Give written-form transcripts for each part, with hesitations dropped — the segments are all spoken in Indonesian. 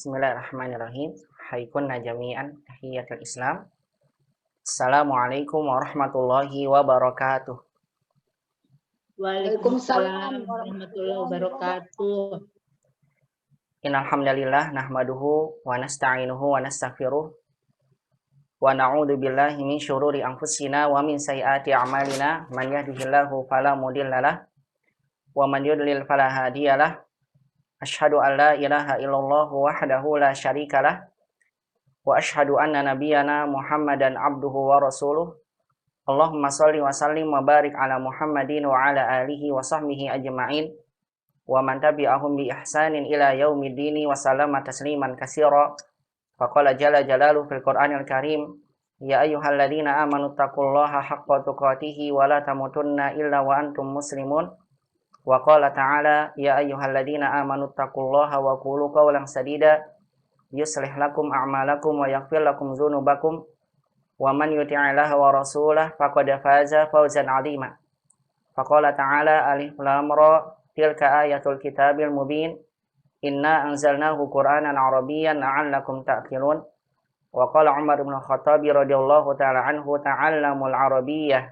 Bismillahirrahmanirrahim. Haikunna jami'an tahiyatul Islam. Assalamualaikum warahmatullahi wabarakatuh. Waalaikumsalam warahmatullahi wabarakatuh. Innal hamdalillah nahmaduhu wa nasta'inuhu wa nastaghfiruh wa na'udzu billahi min syururi anfusina wa min sayyiati a'malina. Man yahdihillahu fala mudhillalah wa man yudlil fala hadiyalah. Asyhadu an la ilaha illallah wahdahu la syarikalah wa asyhadu anna nabiyyana Muhammadan abduhu wa rasuluh. Allahumma shalli wa sallim wa barik ala Muhammadin wa ala alihi wa sahbihi ajma'in wa man tabi'ahum bi ihsanin ila yaumiddini wa sallama tasliman katsira. Faqala jalla jalaluhu fil Qur'anil Karim, ya ayyuhalladzina amanu taqullaha haqqa tuqatih wa la tamutunna illa wa antum muslimun. Wa qala ta'ala, ya ayyuhalladzina amanu taqullaha wa qulu qawlan sadida yuslih lakum a'malakum wa yaghfir lakum dzunubakum wa man yuti'illaha wa rasulahu faqad faza fawzan 'azima. Faqala ta'ala, alif lam ra, tilka ayatul kitabil mubin, inna anzalnahu qur'anan arabiyyan la'allakum ta'qilun. Wa qala Umar bin Khattab radhiyallahu ta'ala anhu, ta'allamul arabiyyah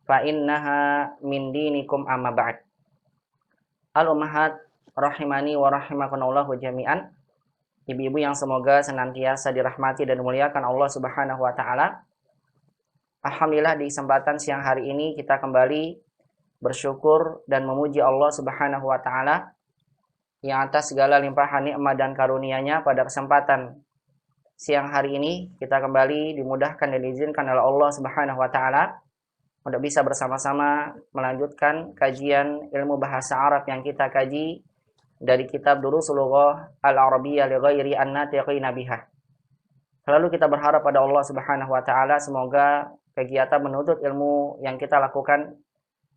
fa innaha min dinikum amma ba'd. Al-ummahat rahimani wa rahimakumullahu jami'an. Ibu-ibu yang semoga senantiasa dirahmati dan dimuliakan Allah Subhanahu wa taala. Alhamdulillah, di kesempatan siang hari ini kita kembali bersyukur dan memuji Allah Subhanahu wa taala yang atas segala limpahan nikmat dan karunia-Nya. Pada kesempatan siang hari ini kita kembali dimudahkan dan diizinkan oleh Allah Subhanahu wa taala untuk bisa bersama-sama melanjutkan kajian ilmu bahasa Arab yang kita kaji dari kitab Durusul Lughah Al-Arabiyyah li ghairi an-natiqina biha. Lalu kita berharap pada Allah Subhanahu wa taala semoga kegiatan menuntut ilmu yang kita lakukan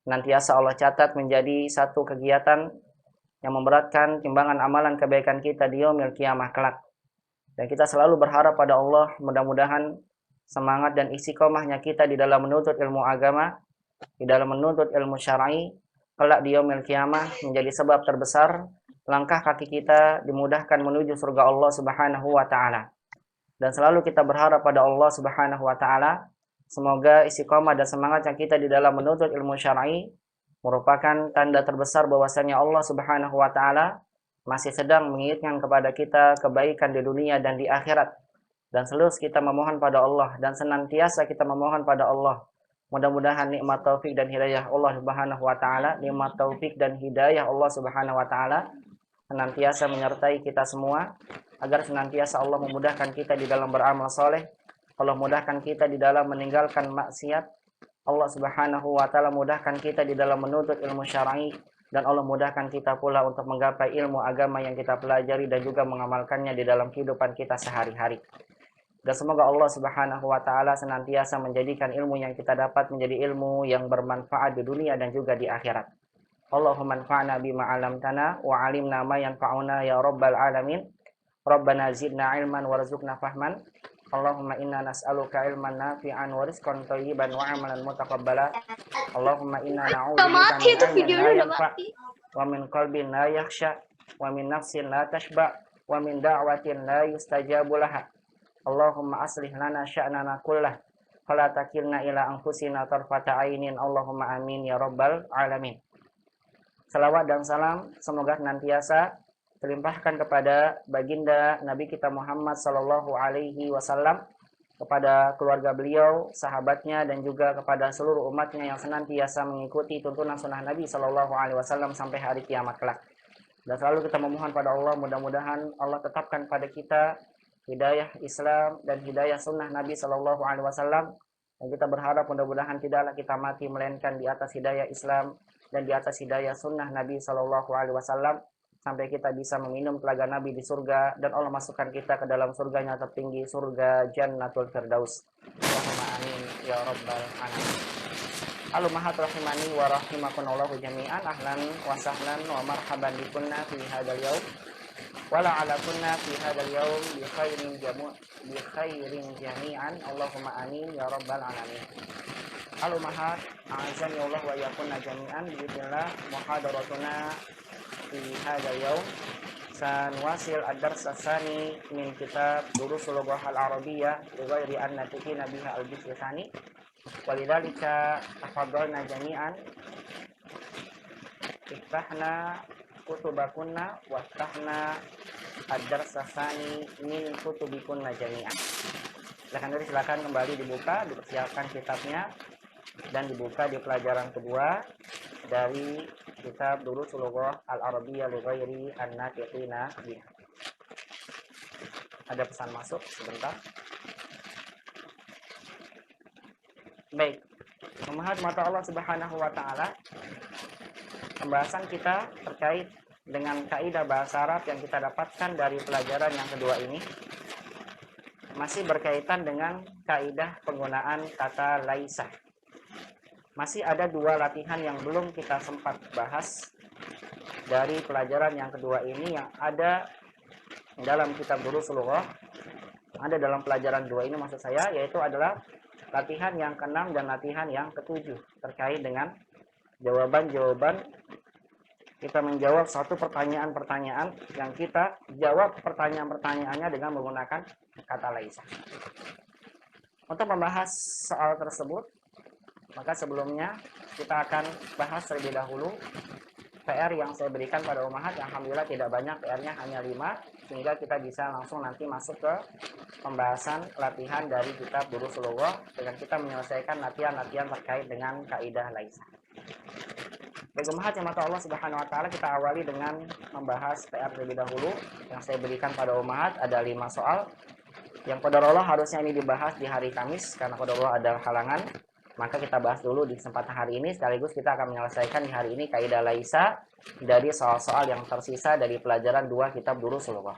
nantiasa Allah catat menjadi satu kegiatan yang memberatkan timbangan amalan kebaikan kita di yaumil qiyamah kelak. Dan kita selalu berharap pada Allah mudah-mudahan semangat dan istiqomahnya kita di dalam menuntut ilmu agama, di dalam menuntut ilmu syar'i, kelak di yaumil qiyamah menjadi sebab terbesar langkah kaki kita dimudahkan menuju surga Allah Subhanahu wa taala. Dan selalu kita berharap pada Allah Subhanahu wa taala semoga istiqomah dan semangatnya kita di dalam menuntut ilmu syar'i merupakan tanda terbesar bahwasanya Allah Subhanahu wa taala masih sedang mengingatkan kepada kita kebaikan di dunia dan di akhirat. Dan selalu kita memohon pada Allah dan senantiasa kita memohon pada Allah. Mudah-mudahan nikmat taufik dan hidayah Allah Subhanahu wa taala, nikmat taufik dan hidayah Allah Subhanahu wa taala senantiasa menyertai kita semua, agar senantiasa Allah memudahkan kita di dalam beramal soleh, Allah mudahkan kita di dalam meninggalkan maksiat, Allah Subhanahu wa taala mudahkan kita di dalam menuntut ilmu syar'i, dan Allah mudahkan kita pula untuk menggapai ilmu agama yang kita pelajari dan juga mengamalkannya di dalam kehidupan kita sehari-hari. Dan semoga Allah Subhanahu wa taala senantiasa menjadikan ilmu yang kita dapat menjadi ilmu yang bermanfaat di dunia dan juga di akhirat. Allahumma anfa'na bima 'allamtana wa 'allimna ma yanfa'una ya rabbal alamin. Rabbana zidna 'ilman warzuqna fahman. Allahumma inna nas'aluka 'ilman nafi'an wa rizqan thayyiban wa 'amalan mutaqabbala. Allahumma inna na'udzubika min 'ilmin la yanfa' wa min qalbin la yakhsha wa min nafsin la tashba' wa min da'watin la yustajabu laha. Allahumma aslih lana sya'nana kullah fala takilna ila anfusina tarfata ainin. Allahumma amin ya rabbal alamin. Salawat dan salam semoga senantiasa terlimpahkan kepada baginda Nabi kita Muhammad sallallahu alaihi wasallam, kepada keluarga beliau, sahabatnya, dan juga kepada seluruh umatnya yang senantiasa mengikuti tuntunan sunnah Nabi sallallahu alaihi wasallam sampai hari kiamat kelak. Dan selalu kita memohon pada Allah mudah-mudahan Allah tetapkan pada kita hidayah Islam dan hidayah sunnah Nabi Sallallahu Alaihi Wasallam. Dan kita berharap mudah-mudahan tidaklah kita mati melainkan di atas hidayah Islam dan di atas hidayah sunnah Nabi Sallallahu Alaihi Wasallam, sampai kita bisa meminum telaga Nabi di surga dan Allah masukkan kita ke dalam surganya tertinggi, surga Jannatul Firdaus. Allahumma amin ya rabbal alamin. Al-ummahat rahimani wa rahimakumullahu jami'an. Ahlan wa sahlan wa marhaban bikunna fi hadzal yaum. Wala ala kunna fi hadzal yaum bi khairin jami'an. Allahumma amin ya rabbal alamin. Al-ummahat a'azani Allah wa yakunna jami'an. Bismillah muhadaratuna fi hadzal yaum Sanwasil ad-dars tsani min kitab Durusul Lughah al-Arabiyyah li ghairi an natukina biha al-juz' tsani. Walidzalika tafadhalna jami'an iftahna kutubakunna waftahna ad-dars tsani min kutubikunna jami'an. Silakan kembali dibuka, dipersiapkan kitabnya dan dibuka di pelajaran kedua dari kitab Durusul Lughah al-Arabiyyah li ghairi an-naqiqina biha. Ada pesan masuk sebentar. Baik. Memahami mata Allah Subhanahu wa taala. Pembahasan kita terkait dengan kaidah bahasa Arab yang kita dapatkan dari pelajaran yang kedua ini masih berkaitan dengan kaidah penggunaan kata laisa. Masih ada dua latihan yang belum kita sempat bahas dari pelajaran yang kedua ini yang ada dalam kitab Durusul Lughah, ada dalam pelajaran dua ini maksud saya, yaitu adalah latihan yang ke-6 dan latihan yang ke-7 terkait dengan jawaban-jawaban. Kita menjawab satu pertanyaan-pertanyaan yang kita jawab pertanyaan-pertanyaannya dengan menggunakan kata laisa. Untuk membahas soal tersebut, maka sebelumnya kita akan bahas terlebih dahulu PR yang saya berikan pada Ummahat. Alhamdulillah tidak banyak, PR-nya hanya 5, sehingga kita bisa langsung nanti masuk ke pembahasan latihan dari kitab Durusul Lughah dengan kita menyelesaikan latihan-latihan terkait dengan kaidah laisa. Bagi Ummahat yang mata Allah Subhanahu wa taala, kita awali dengan membahas PR terlebih dahulu yang saya berikan pada Ummahat. Ada 5 soal yang qadarullah harusnya ini dibahas di hari Kamis, karena qadarullah ada halangan. Maka kita bahas dulu di kesempatan hari ini, sekaligus kita akan menyelesaikan di hari ini kaidah laisa dari soal-soal yang tersisa dari pelajaran 2 kitab Durusul Lughah.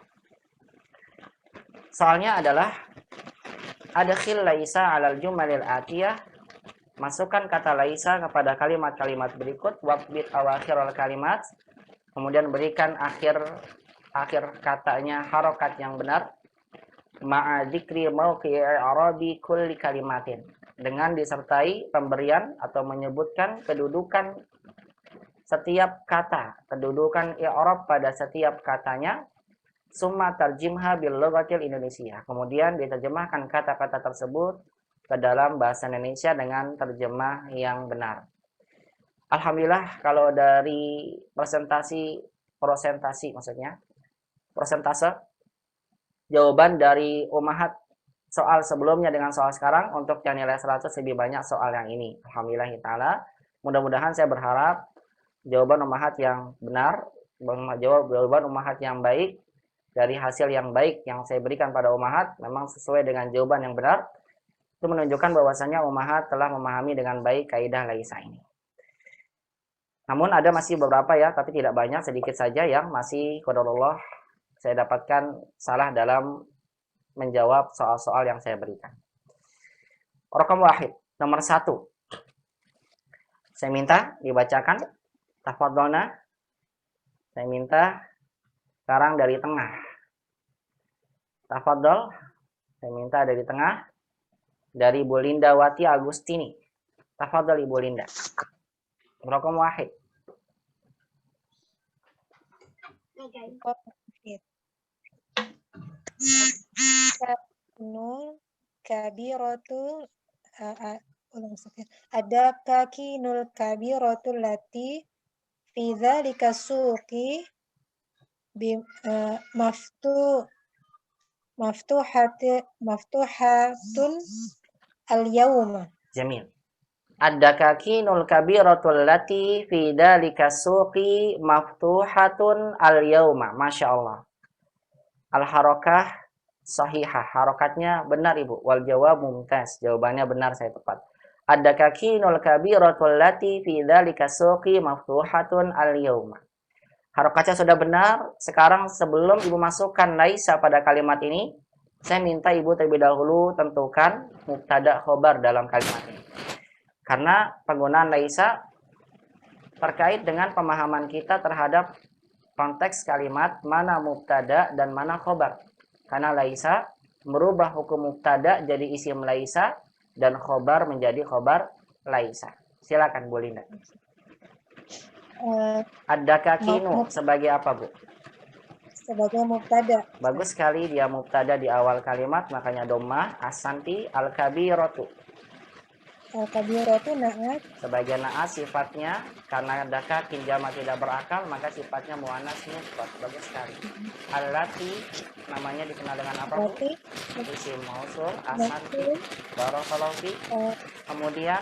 Soalnya adalah adkhil laisa 'alal jumalil atiyah. Masukkan kata laisa kepada kalimat-kalimat berikut, wabit awakhirul kalimat. Kemudian berikan akhir katanya harokat yang benar. Ma'a dzikri mauqi'i i'rabi kulli kalimatin. Dengan disertai pemberian atau menyebutkan kedudukan setiap kata, kedudukan i'rab pada setiap katanya. Summa tarjimha bil lughatil Indonesia. Kemudian diterjemahkan kata-kata tersebut ke dalam bahasa Indonesia dengan terjemah yang benar. Alhamdulillah kalau dari persentase jawaban dari Ummahat soal sebelumnya dengan soal sekarang, untuk yang nilai 100 lebih banyak soal yang ini. Alhamdulillah ta'ala. Mudah-mudahan saya berharap jawaban Ummahat yang benar, jawaban Ummahat yang baik, dari hasil yang baik yang saya berikan pada Ummahat memang sesuai dengan jawaban yang benar. Itu menunjukkan bahwasanya Ummahat telah memahami dengan baik kaidah laisa ini. Namun ada masih beberapa ya, tapi tidak banyak, sedikit saja yang masih qadarullah saya dapatkan salah dalam menjawab soal-soal yang saya berikan. Raqam wahid, nomor 1. Saya minta dibacakan. Tafadhalna. Saya minta sekarang dari tengah. Tafadhol. Saya minta dari tengah. Dari Bu Linda Wati Agustini. Tafadhol Ibu Linda. Raqam wahid. Nun kabiratul ada kaki nul kabiratul lati fi dzalika suqi bi maftuhatun al-yawma. Jamil. Ada kaki nul kabiratul lati fi dzalika suqi maftuhatun al-yawma. Masya Allah. Al-harakah sahihah. Harokatnya benar Ibu. Wal jawab mumtaz. Jawabannya benar, saya tepat. Ada kaki nul kabiratul lati fi dzalika suqi maftuhatun al-yawma. Harokatnya sudah benar. Sekarang sebelum Ibu masukkan laisa pada kalimat ini, saya minta Ibu terlebih dahulu tentukan mubtada khobar dalam kalimat ini. Karena penggunaan laisa terkait dengan pemahaman kita terhadap konteks kalimat mana mubtada dan mana khobar. Karena laisa merubah hukum mubtada jadi isim laisa dan khobar menjadi khobar laisa. Silakan Bu Linda. Ada kakinu sebagai apa Bu? sebagai mubtada. Bagus sekali, dia mubtada di awal kalimat, makanya dhammah. Ahsanti. Al-kabiratu. Al-kabiratu na'at Sebagai naas sifatnya, karena adakah kinjama tidak berakal, maka sifatnya muannas mufrad. Bagus sekali. Allati namanya dikenal dengan apa, Bu? berarti Isim mausul. Ahsanti. maf'ul Barakallahu fi. eh, Kemudian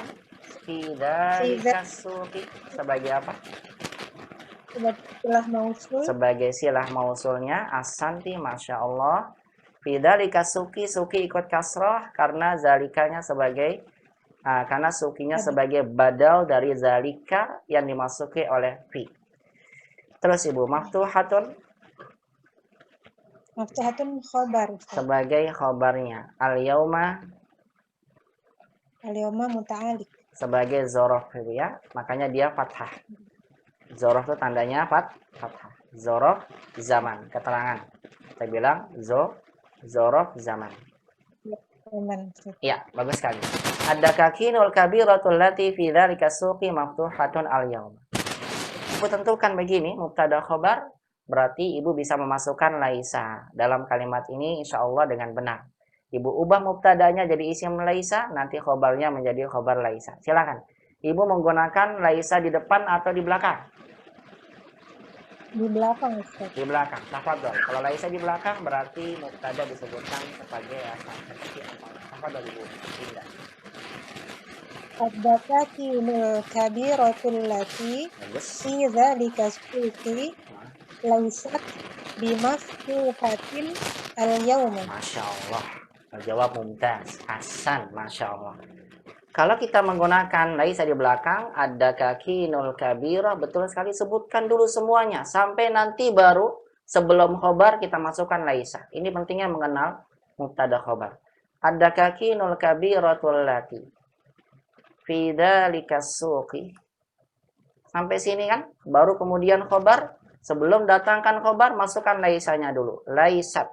fidzalika suqi sebagai apa? setelah mausul Sebagai silah mausulnya. Ahsanti, masya Allah. Fidzalika suqi, suqi ikut kasroh karena zalikanya sebagai karena sukinya sebagai badal dari zalika yang dimasuki oleh fi. Terus Ibu, maftuhatun maftuhatun khobar. sebagai khobarnya. Al-yauma Al-yawma muta'alik. sebagai zorof ya. Makanya dia fathah. Zorof itu tandanya fathah. Zorof zaman, keterangan. Kita bilang zorof zaman. Aman. Ya, bagus sekali. Ada kakinul kabiratul lati fi dzalika suqi maftuhatun al-yaum. Ibu tentukan begini, mubtada khobar, berarti Ibu bisa memasukkan laisa dalam kalimat ini insya Allah dengan benar. Ibu ubah mubtadanya jadi isim laisa, nanti khobarnya menjadi khobar laisa. Silakan. Ibu menggunakan laisa di depan atau di belakang? Di belakang, Ustaz. Di belakang. Tafadhol. Kalau laisa di belakang berarti mubtada disebutkan sebagai asal. Seperti apa? Tafadhol Ibu. Indah. Ad-dakakinul kabiratul lati Bagus. fi dzalika suqi laysat bimaftuhatin al-yawma. Masya Allah. Jawab mumtaz. Hasan. Masya Allah. Kalau kita menggunakan laisa di belakang, ada kakinul kabirah, betul sekali, sebutkan dulu semuanya. Sampai nanti baru sebelum khobar kita masukkan laisa. Ini pentingnya mengenal mubtada khobar. Ada kakinul kabiratul lati fi dzalika suqi. Sampai sini kan, baru kemudian khobar. Sebelum datangkan khobar, masukkan laisanya dulu. Laisat.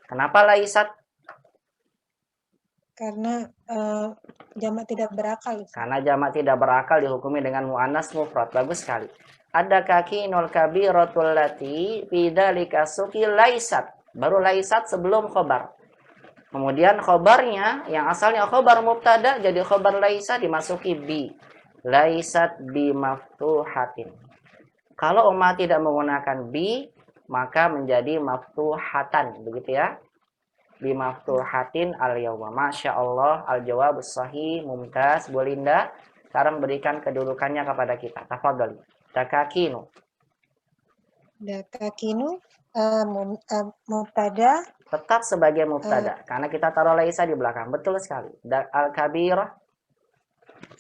Kenapa laisat? Karena jamak tidak berakal. Karena jamak tidak berakal dihukumi dengan mu'annas mufrad. Bagus sekali. Ada kakinul kabiratul lati fi dzalika suqi laisat. Baru laisat sebelum khobar. Kemudian khobarnya yang asalnya khobar mubtada jadi khobar laisa dimasuki bi. Laisat bi maftuhatin. Kalau umat tidak menggunakan bi, maka menjadi maftuhatan, begitu ya. Bi maftuhatin al-yawma. Masya Allah, al-jawabus sahih, mumtaz, Bu Linda. Sekarang berikan kedudukannya kepada kita. Tafadhali. Dakakinu. Dakakinu mubtada Tetap sebagai mubtada. Karena kita taruh laisa di belakang. Betul sekali. Al-kabirah.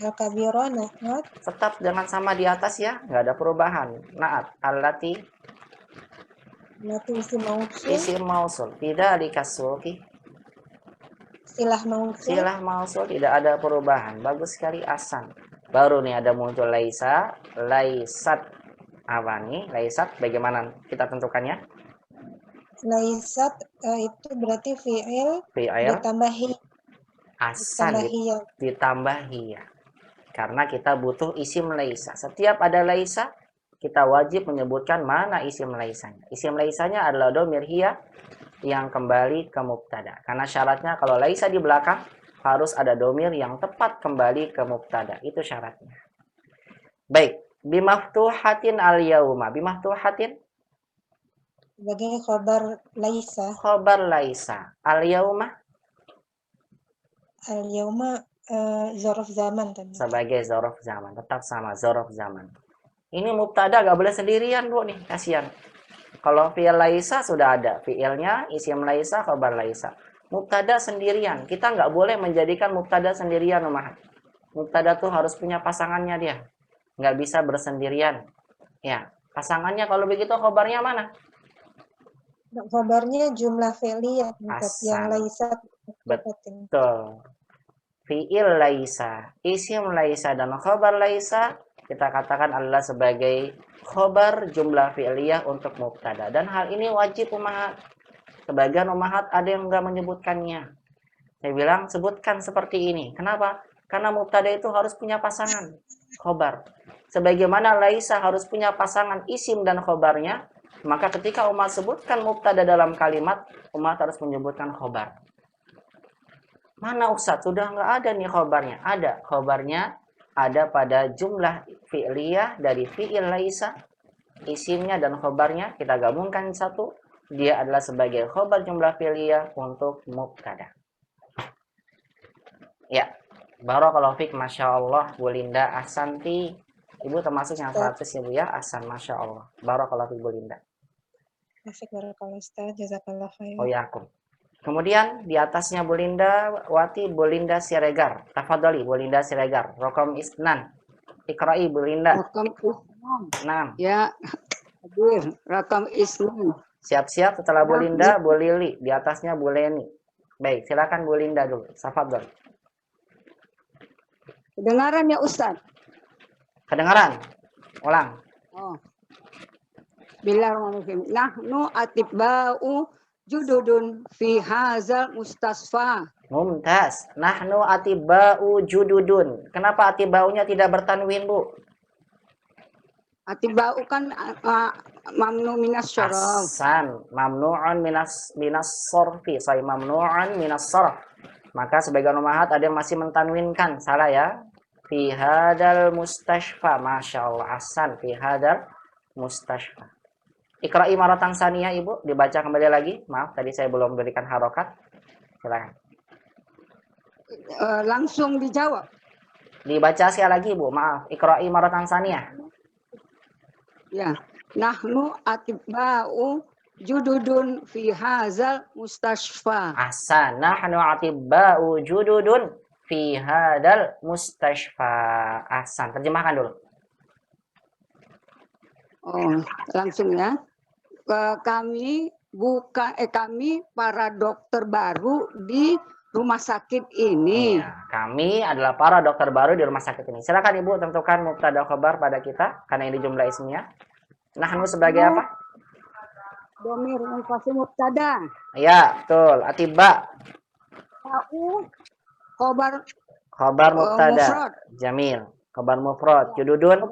al-kabirah na'at Tetap jangan sama di atas ya. Nggak ada perubahan. Naat. Allati. lati isim mausul Isim mausul. Tidak dikasuki. silah mausul Silah mausul tidak ada perubahan. Bagus sekali asan. Baru nih ada muncul laisa. Laisat. Apa nih? Laisat. Bagaimana kita tentukannya? laisat itu berarti fi'il Fi'il. ditambahi Asan ya. ditambah hiya. Karena kita butuh isim laisa. Setiap ada laisa, kita wajib menyebutkan mana isim laisanya. Isim laisanya adalah dhamir hiya yang kembali ke mubtada. Karena syaratnya kalau laisa di belakang harus ada dhamir yang tepat kembali ke mubtada. Itu syaratnya. Baik, bimaftuhatin al-yauma. Bimaftuhatin sebagai khobar laisa khobar laisa. Al-yauma al-yawma zarf zaman tadi. sebagai zorof zaman. Tetap sama zorof zaman. Ini mubtada gak boleh sendirian, Bu nih, kasihan. Kalau fi'il laisa sudah ada, fi'ilnya isim laisa, khabar laisa. Mubtada sendirian, kita nggak boleh menjadikan mubtada sendirian, Umar. Mubtada tuh harus punya pasangannya dia, nggak bisa bersendirian. Ya, pasangannya kalau begitu khabarnya mana? Khabarnya jumlah fi'liyah yang laisa Betul. Fi'il laisa, isim laisa dan khabar laisa kita katakan adalah sebagai khobar jumlah fi'liyah untuk mubtada. Dan hal ini wajib ummahat. Sebagian ummahat ada yang enggak menyebutkannya. Saya bilang sebutkan seperti ini. Kenapa? Karena mubtada itu harus punya pasangan khobar. Sebagaimana laisa harus punya pasangan isim dan khobarnya, maka ketika umat sebutkan mubtada dalam kalimat, umat harus menyebutkan khobar. Mana Ustadz? Sudah nggak ada nih khobarnya. Ada khobarnya, ada pada jumlah fi'liyah dari fi'il laisa, isimnya dan khobarnya kita gabungkan satu. Dia adalah sebagai khobar jumlah fi'liyah untuk mubtada. Ya, barakallahu fiik, masya Allah, Bu Linda Asanti. Ibu termasuk yang 100 ya Bu ya, Asan, masya Allah. Barakallahu fiik Bu Linda. Asik barakallah Ustaz, jazakallah khair. Oh ya, aku. Kemudian di atasnya Bu Linda Wati, Bu Linda Siregar. Tafadhali Bu Linda Siregar. Rokom isnan. Ikra'i Bu Linda. Rakam isnan. 6. Ya, hadir. Rakam isnan. Siap-siap setelah Bu Linda, Bu Lili. Di atasnya Bu Leni. Baik, silakan Bu Linda dulu. Tafadhali. Kedengaran ya Ustaz? Kedengaran? Ulang. Oh. Bismillahirrahmanirrahim. Nahnu atibba'u jududun fi hazal mustasfa. Mumtaz. Nahnu atiba'u jududun. Kenapa atiba'unya tidak bertanwin, Bu? Atibba'u kan mamnu minas syaraf. Ahsan. Mamnu'un minas sorfi. Saya mamnu'un minas sorf. Maka sebagian umahat ada yang masih mentanwinkan. Salah ya. Fi hadal mustashfa. Masya Allah. Ahsan. Fi hadal mustashfa. Ikra'i maratan saniyah Ibu. Dibaca kembali lagi. Maaf, tadi saya belum berikan harokat. Silakan. Langsung dijawab. Dibaca sekali lagi Ibu. Maaf. Ikra'i maratan saniyah. Ya. Nahnu atibba'u jududun fi hazal mustashfa. Ahsan. Nahnu atibba'u jududun fi hadal mustashfa. Ahsan. Terjemahkan dulu. Oh, langsung ya. Kami para dokter baru di rumah sakit ini. Ya, kami adalah para dokter baru di rumah sakit ini. Silakan Ibu tentukan mubtada khobar pada kita karena ini jumlah ismnya. Nahnu sebagai apa? Domir munfasil mubtada. Ya, betul. Atibba. Ta'u khobar Khobar mubtada. mufrad. Jamil. Khobar mufrad. Jududun.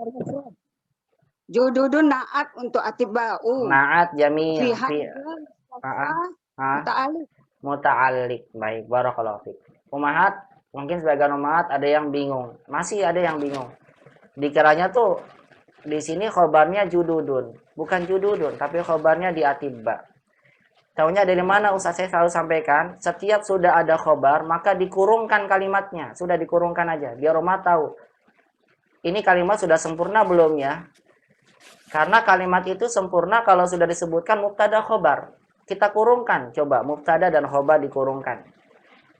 Jududun naat untuk atibba'u. Naat jamil. Fi Fi ta'alik. muta'alliq. Baik, barakallahu fiik. Umahat, mungkin sebagian umahat ada yang bingung. Masih ada yang bingung. Dikiranya tuh di sini khobarnya jududun, bukan jududun, tapi khobarnya di atibba. Taunya dari mana Ustaz? Saya selalu sampaikan, setiap sudah ada khobar, maka dikurungkan kalimatnya. Sudah dikurungkan aja, biar umat tahu. Ini kalimat sudah sempurna belum ya? Karena kalimat itu sempurna kalau sudah disebutkan mubtada khobar. Kita kurungkan, coba mubtada dan khobar dikurungkan.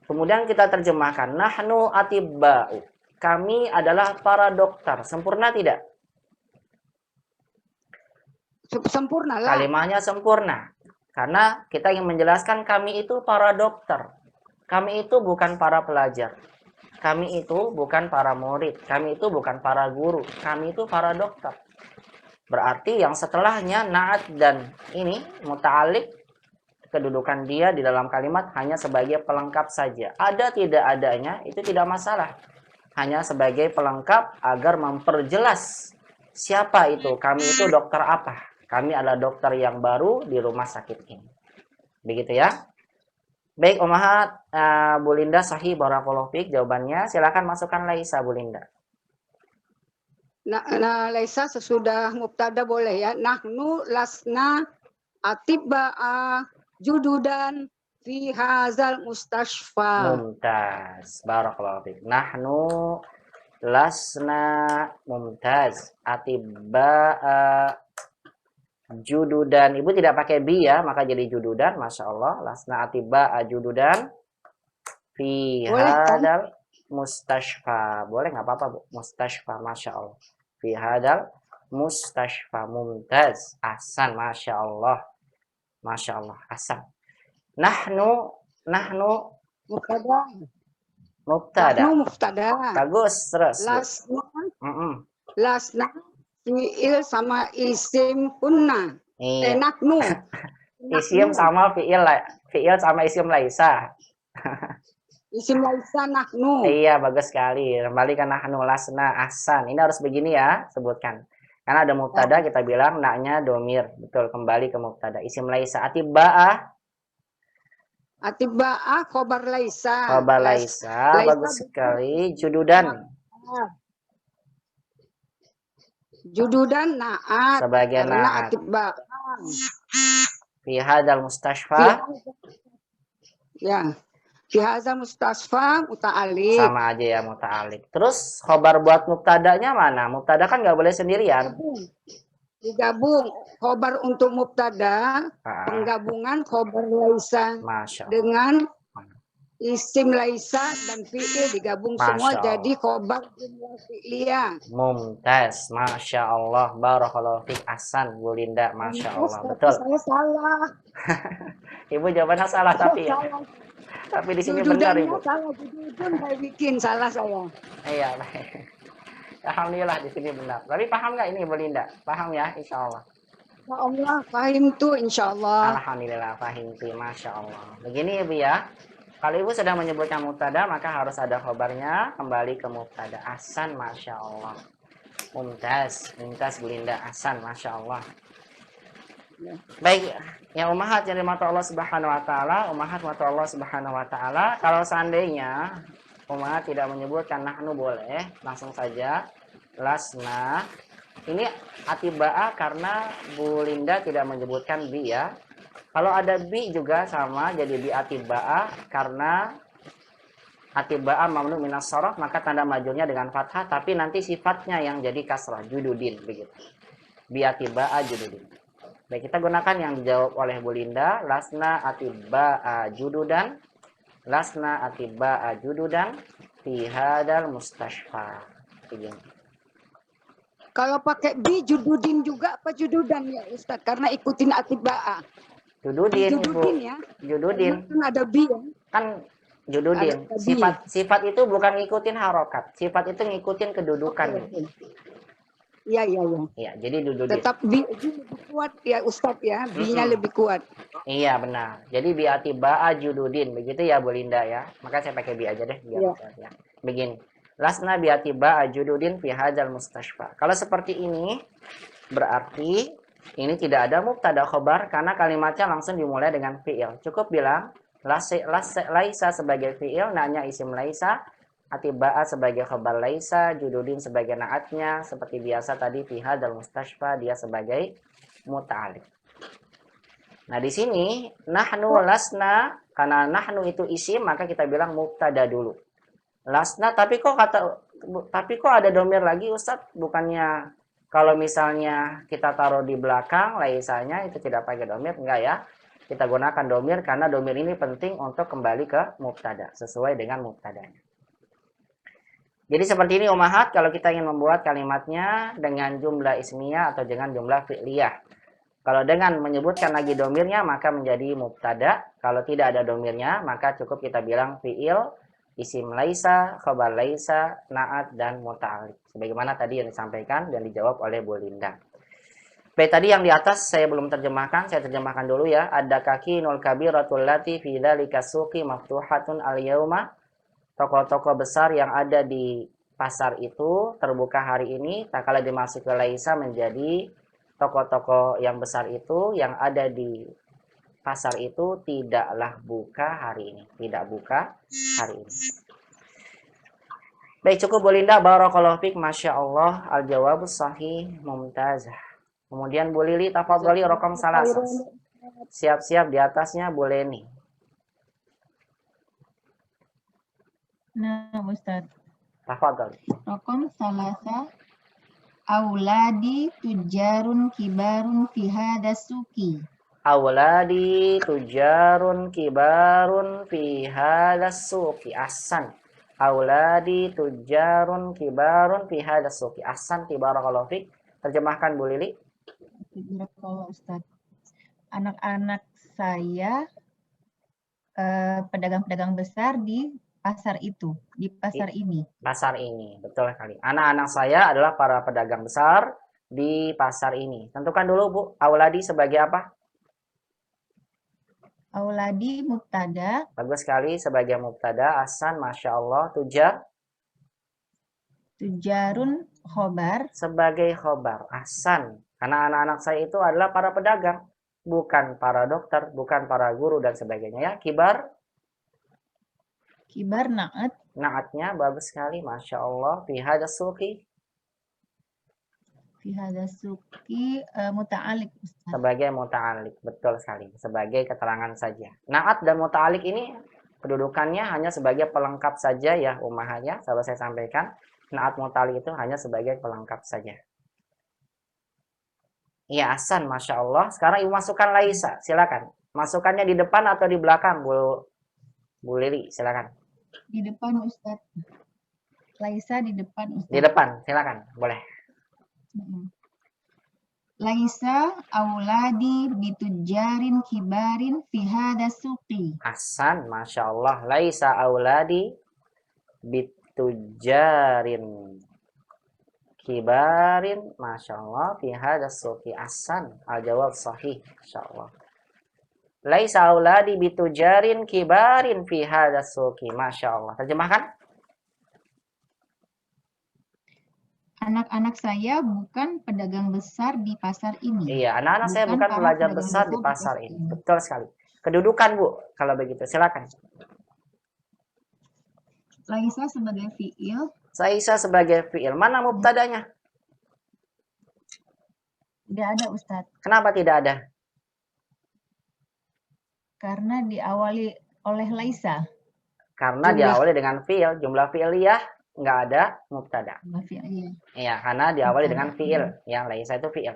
Kemudian kita terjemahkan, nahnu atibba'u. Kami adalah para dokter. Sempurna tidak? Sempurna lah. Kalimatnya sempurna. Karena kita ingin menjelaskan kami itu para dokter. Kami itu bukan para pelajar. Kami itu bukan para murid. Kami itu bukan para guru. Kami itu para dokter. Berarti yang setelahnya naat dan ini muta'alliq, kedudukan dia di dalam kalimat hanya sebagai pelengkap saja. Ada tidak adanya itu tidak masalah. Hanya sebagai pelengkap agar memperjelas siapa itu. Kami itu dokter apa? Kami adalah dokter yang baru di rumah sakit ini. Begitu ya. Baik Umahat, Bu Linda sahih barakallahu fiik jawabannya. Silakan masukkan Laisa Bu Linda. Nah, Laisa sesudah mubtada boleh ya. Nahnu lasna atibba'a jududan fi hazal mustashfa. Mumtaz. Barakallahu fiik. Nahnu lasna mumtaz. Atibba'a jududan. Ibu tidak pakai bi ya, maka jadi jududan. Masya Allah. Lasna atibba'a jududan fi hadal mustashfa. Boleh nggak apa-apa Bu? Mustashfa. Masya Allah. Fi hadal mustashfa. Mumtaz. Ahsan. Masya Allah. Masya Allah. Ahsan. Nahnu mubtada. Nahnu mubtada. Bagus. Terus. Lasna fi'il sama isim kunna. Iya. Nahnu. Isim sama fi'il sama isim laisa. Isim laisa nahnu. Iya, bagus sekali. Kembali ke nahnu lasna ahsan. Ini harus begini ya, sebutkan. Karena ada mubtada kita bilang naknya domir. Betul, kembali ke mubtada. Isim laisa. Atibba'ah. Atibba'ah khobar laisa. Khobar laisa. Bagus sekali. Jududan. Jududan na'at. Sebagai Karena na'at. atibba'ah. Fi hadal mustashfa. Ya. Fi hadzal mustasfa muta'alliq. Sama aja ya muta'alliq. Terus khobar buat mubtadanya mana? Mubtada kan nggak boleh sendirian. Digabung khobar untuk mubtada, penggabungan khobar laisa Masya Allah. dengan isim laisa dan fi'il digabung semua Masya jadi Allah. khobar jumlah fi'liyah. Mumtaz. Masya Allah. Barakallahu fiik. Ahsan Bu Linda. Masya Allah. Betul. Saya salah. Ibu jawabannya salah tapi ya. Salah. Tapi di sini benar Jududannya Ibu. salah, jududun saya bikin salah saya. Iya, baik. Alhamdulillah di sini benar. Tapi paham nggak ini Bu Linda? Paham ya, insya Allah. Ya Allah, paham tuh insya Allah. Alhamdulillah paham tuh, masya Allah. Begini Ibu ya. Kalau Ibu sedang menyebutkan mubtada, maka harus ada khobarnya kembali ke mubtada. Ahsan, masya Allah. Mumtaz, mumtaz Bu Linda. Ahsan, masya Allah. Baik, yang ummahat yang dimata Allah Subhanahu wa taala, ummahat mata Allah Subhanahu wa taala, kalau seandainya ummahat tidak menyebutkan nahnu boleh, langsung saja lasna. Ini atibaa karena Bu Linda tidak menyebutkan bi ya. Kalau ada bi juga sama jadi bi atibaa karena atibaa mamnu minas shorof, maka tanda majurnya dengan fathah tapi nanti sifatnya yang jadi kasrah, jududin begitu. Bi atibaa jududin. Baik, kita gunakan yang dijawab oleh Bu Linda. Lasna atibba'a jududan. Lasna atibba'a jududan. Fi hadal mustashfa. Kalau pakai bi jududin juga apa jududan ya Ustaz? Karena ikutin atibba'ah. Jududin, Jududin Ibu. ya. Jududin. Kan ada bi ya. Kan jududin. Ada bi. Sifat itu bukan ngikutin harokat. Sifat itu ngikutin kedudukan. Iya, iya, iya. Iya, jadi jududin. Tetap bi lebih kuat ya Ustaz ya. Bi-nya lebih kuat. Iya, benar. Jadi bi atibba'a jududin. Begitu ya Bu Linda ya. Maka saya pakai bi aja deh biar ya. Begini. Lasna bi atibba'a jududin fi hadzal mustashfa. Kalau seperti ini berarti ini tidak ada mubtada khobar karena kalimatnya langsung dimulai dengan fi'il. Cukup bilang laisa sebagai fi'il, nanya isim laisa, atibba'a sebagai khobar laisa, jududin sebagai naatnya, seperti biasa tadi fi hadzal mustashfa dia sebagai muta'alliq. Nah, di sini nahnu lasna, karena nahnu itu isim maka kita bilang mubtada dulu. Lasna tapi kok ada domir lagi Ustadz? Bukannya kalau misalnya kita taruh di belakang laisanya itu tidak pakai domir? Enggak ya. Kita gunakan domir karena domir ini penting untuk kembali ke mubtada sesuai dengan mubtadanya. Jadi seperti ini ummahat kalau kita ingin membuat kalimatnya dengan jumlah ismiyah atau dengan jumlah fi'liyah. Kalau dengan menyebutkan lagi domirnya maka menjadi mubtada. Kalau tidak ada domirnya maka cukup kita bilang fi'il, isim laisa, khabar laisa, naat, dan muta'alliq. Sebagaimana tadi yang disampaikan dan dijawab oleh Bu Linda. Baik, tadi yang di atas saya belum terjemahkan, saya terjemahkan dulu ya. Ada kaki nul kabiratul lati fi dzalika suqi maftuhatun al-yauma. Toko-toko besar yang ada di pasar itu terbuka hari ini. Tak kala dimasuk ke laisa menjadi toko-toko yang besar itu yang ada di pasar itu tidaklah buka hari ini. Tidak buka hari ini. Baik, cukup Bu Linda. Barakallahu fiik. Masya Allah. Al-jawabus sahih mumtazah. Kemudian Bu Lili, tafadhali rokam salah. Siap-siap di atasnya Bu Leni. Nah, Ustaz. Tafadhali. Rokam salasa. Auladi tujarun kibarun fi hadas suki. Awladi tujarun kibarun fi hadas suki. Ahsan. Awladi tujarun kibarun fi hadas suki. Ahsan. Barakallahu fiik. Terjemahkan Bu Lili. Barakallahu Ustaz. Anak-anak saya pedagang-pedagang besar di pasar itu, di pasar ini. Pasar ini, betul sekali. Anak-anak saya adalah para pedagang besar di pasar ini. Tentukan dulu Bu, auladi sebagai apa? Auladi mubtada. Bagus sekali sebagai mubtada. Ahsan, masya Allah. Tujar. Tujarun khobar. Sebagai khobar. Ahsan. Karena anak-anak saya itu adalah para pedagang. Bukan para dokter, bukan para guru dan sebagainya ya. Kibar, Kibar na'at. naatnya bagus sekali. Masya Allah. Fi hadas suqi. Fi hadha suqi muta'alik Ustaz. Sebagai muta'alik. Betul sekali. Sebagai keterangan saja. Naat dan muta'alik ini kedudukannya hanya sebagai pelengkap saja ya ummahatnya. Selalu saya sampaikan. Naat muta'alik itu hanya sebagai pelengkap saja. Iya, Ahsan, Masya Allah. Sekarang ibu masukkan Laisa, silakan. Masukannya di depan atau di belakang, Bu Lili, silakan. Di depan Ustaz. Laisa di depan Ustaz. Di depan, silakan, boleh. Laisa auladi bitujarin kibarin fi hadha suqi. Ahsan, Masya Allah. Laisa auladi bitujarin kibarin, Masya Allah. Fi hadas suqi. Ahsan, al-jawab sahih, Masya Allah. Laisa auladi bitujarin kibarin fi hadas suqi. Masya Allah. Terjemahkan. Anak-anak saya bukan pedagang besar di pasar ini. Iya, anak-anak saya bukan para pelajar pedagang besar di pasar pasar ini. Betul sekali. Kedudukan, Bu, kalau begitu. Silakan. Laisa sebagai fi'il. Laisa sebagai fi'il. Mana mubtadanya? Tidak ada Ustadz. Kenapa tidak ada? Karena diawali oleh Laisa. Karena diawali dengan fi'il. Jumlah fi'liyah nggak ada mubtada. Iya, karena diawali dengan fi'il. Ya, Laisa itu fi'il.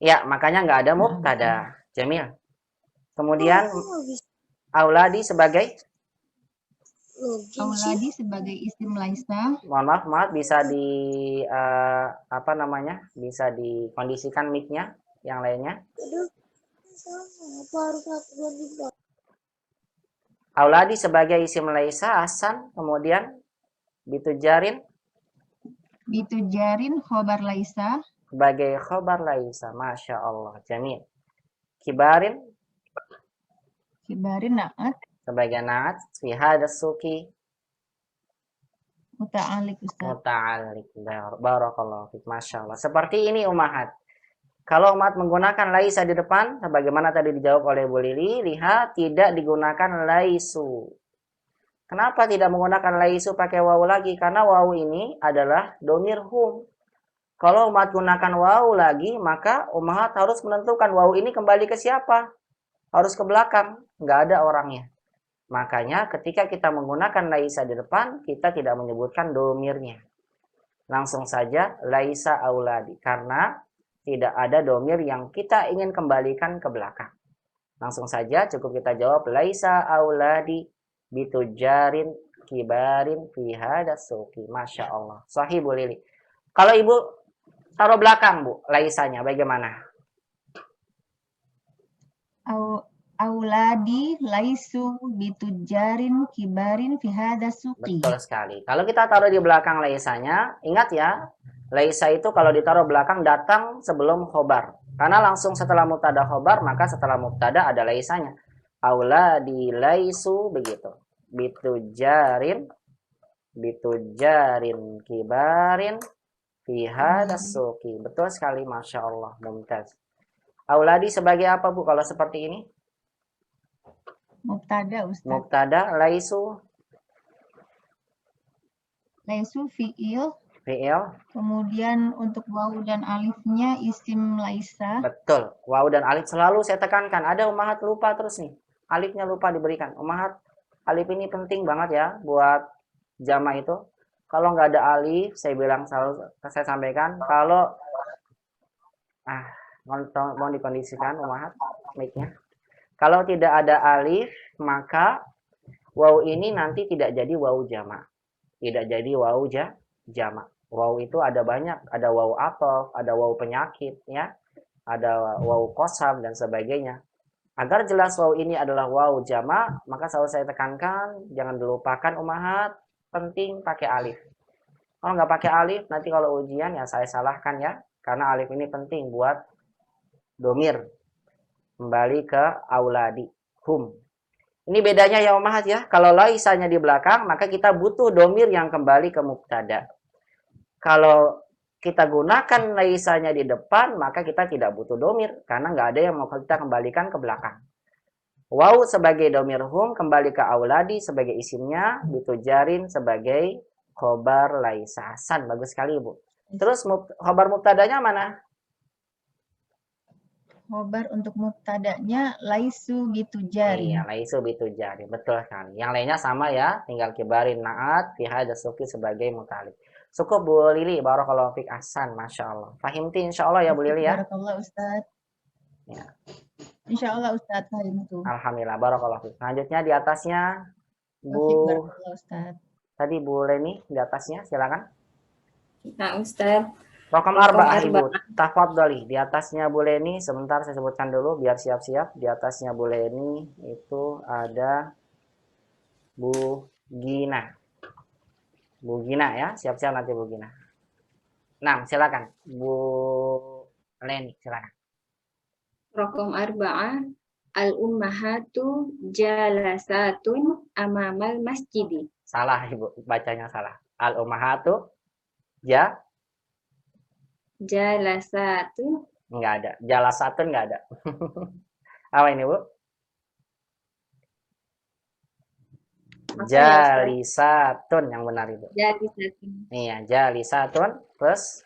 Ya, makanya nggak ada mubtada. Jamil. Kemudian auladi sebagai Auladi sebagai isim Laisa. Mohon maaf bisa di bisa dikondisikan mic-nya yang lainnya. Auladi sebagai isim Laisa, Ahsan, kemudian bitujarin khobar Laisa. Sebagai khobar Laisa, Masya Allah, jamil. Kibarin na'at. Sebagai naat, fi hadas suqi. Muta'alik Ustaz. Muta'alik. Barakallahu fiik, Masya Allah. Seperti ini ummahat. Kalau umat menggunakan laisa di depan, sebagaimana tadi dijawab oleh Bu Lili, lihat tidak digunakan laisu. Kenapa tidak menggunakan laisu pakai wawu lagi? Karena wawu ini adalah domir hum. Kalau umat gunakan wawu lagi, maka umat harus menentukan wawu ini kembali ke siapa? Harus ke belakang, nggak ada orangnya. Makanya ketika kita menggunakan laisa di depan, kita tidak menyebutkan domirnya. Langsung saja laisa auladi, karena tidak ada domir yang kita ingin kembalikan ke belakang. Langsung saja cukup kita jawab laisa auladi bitujarin kibarin fi hadas suqi. Masya Allah. Sahih Bu Lili. Kalau Ibu taruh belakang Bu, laisanya bagaimana? Auladi laisu bitujarin kibarin fi hadas suqi. Betul sekali. Kalau kita taruh di belakang laisanya, ingat ya, laisa itu kalau ditaruh belakang datang sebelum khobar. Karena langsung setelah mubtada khobar, maka setelah mubtada ada laisanya. Auladi laisu, begitu. Bitujarin kibarin fi hadas suqi. Betul sekali, Masya Allah, mumtaz. Auladi sebagai apa Bu kalau seperti ini? Mubtada Ustaz. Mubtada, laisu fi'il. Fi'il. Kemudian untuk wawu dan alifnya isim laisa. Betul. Wawu dan alif selalu saya tekankan. Ada ummahat lupa terus nih. Alifnya lupa diberikan. Ummahat, alif ini penting banget ya buat jama itu. Kalau nggak ada alif, saya bilang selalu saya sampaikan. Kalau mau dikondisikan ummahat mic-nya. Kalau tidak ada alif, maka wawu ini nanti tidak jadi wawu jama. Tidak jadi wawu jama. Wawu itu ada banyak, ada wawu atof, ada wawu penyakit, ya, ada wawu qasam dan sebagainya. Agar jelas wawu ini adalah wawu jama, maka selalu saya tekankan, jangan dilupakan ummahat, penting pakai alif. Kalau nggak pakai alif, nanti kalau ujian ya saya salahkan ya, karena alif ini penting buat domir. Kembali ke auladi, hum. Ini bedanya ya ummahat ya, kalau laisanya di belakang, maka kita butuh domir yang kembali ke mubtada. Kalau kita gunakan laisanya di depan, maka kita tidak butuh domir. Karena nggak ada yang mau kita kembalikan ke belakang. Waw sebagai domir hum, kembali ke auladi sebagai isimnya, ditujarin sebagai khobar laisa. Hasan, bagus sekali Ibu. Terus khobar mubtadanya mana? Khobar untuk mubtada'nya laisu bitujarin. Iya, laisu bitujarin. Betul sekali. Yang lainnya sama ya, tinggal kibarin na'at, fi hadza suki sebagai mutalib. Cukup Bu Lili, barakallahu fik ahsan, Masya Allah. Fahimti insya Allah ya Bu Lili ya. Barakallah Ustaz. Ya. Insya Allah Ustaz fahimtu. Alhamdulillah, barakallahu fik. Selanjutnya di atasnya Bu, Barakallah Ustaz. tadi Bu Leni di atasnya, silakan. Nah, Ustaz. Rokam arba'ah Ibu, tafadhali. Di atasnya Bu Leni, sebentar saya sebutkan dulu biar siap-siap. Di atasnya Bu Leni itu ada Bu Gina. Bu Gina ya, siap-siap nanti Bu Gina. Nah, silakan Bu Leni, silakan. Raqam arba'ah al-ummahatu jalasatun amamal masjidi. Salah Ibu, bacanya salah. Al-ummahatu Jalasatun enggak ada. Jalasatun enggak ada. Apa ini, Bu? Jalisatun yang benar Ibu. jalisatun Iya, jalisatun terus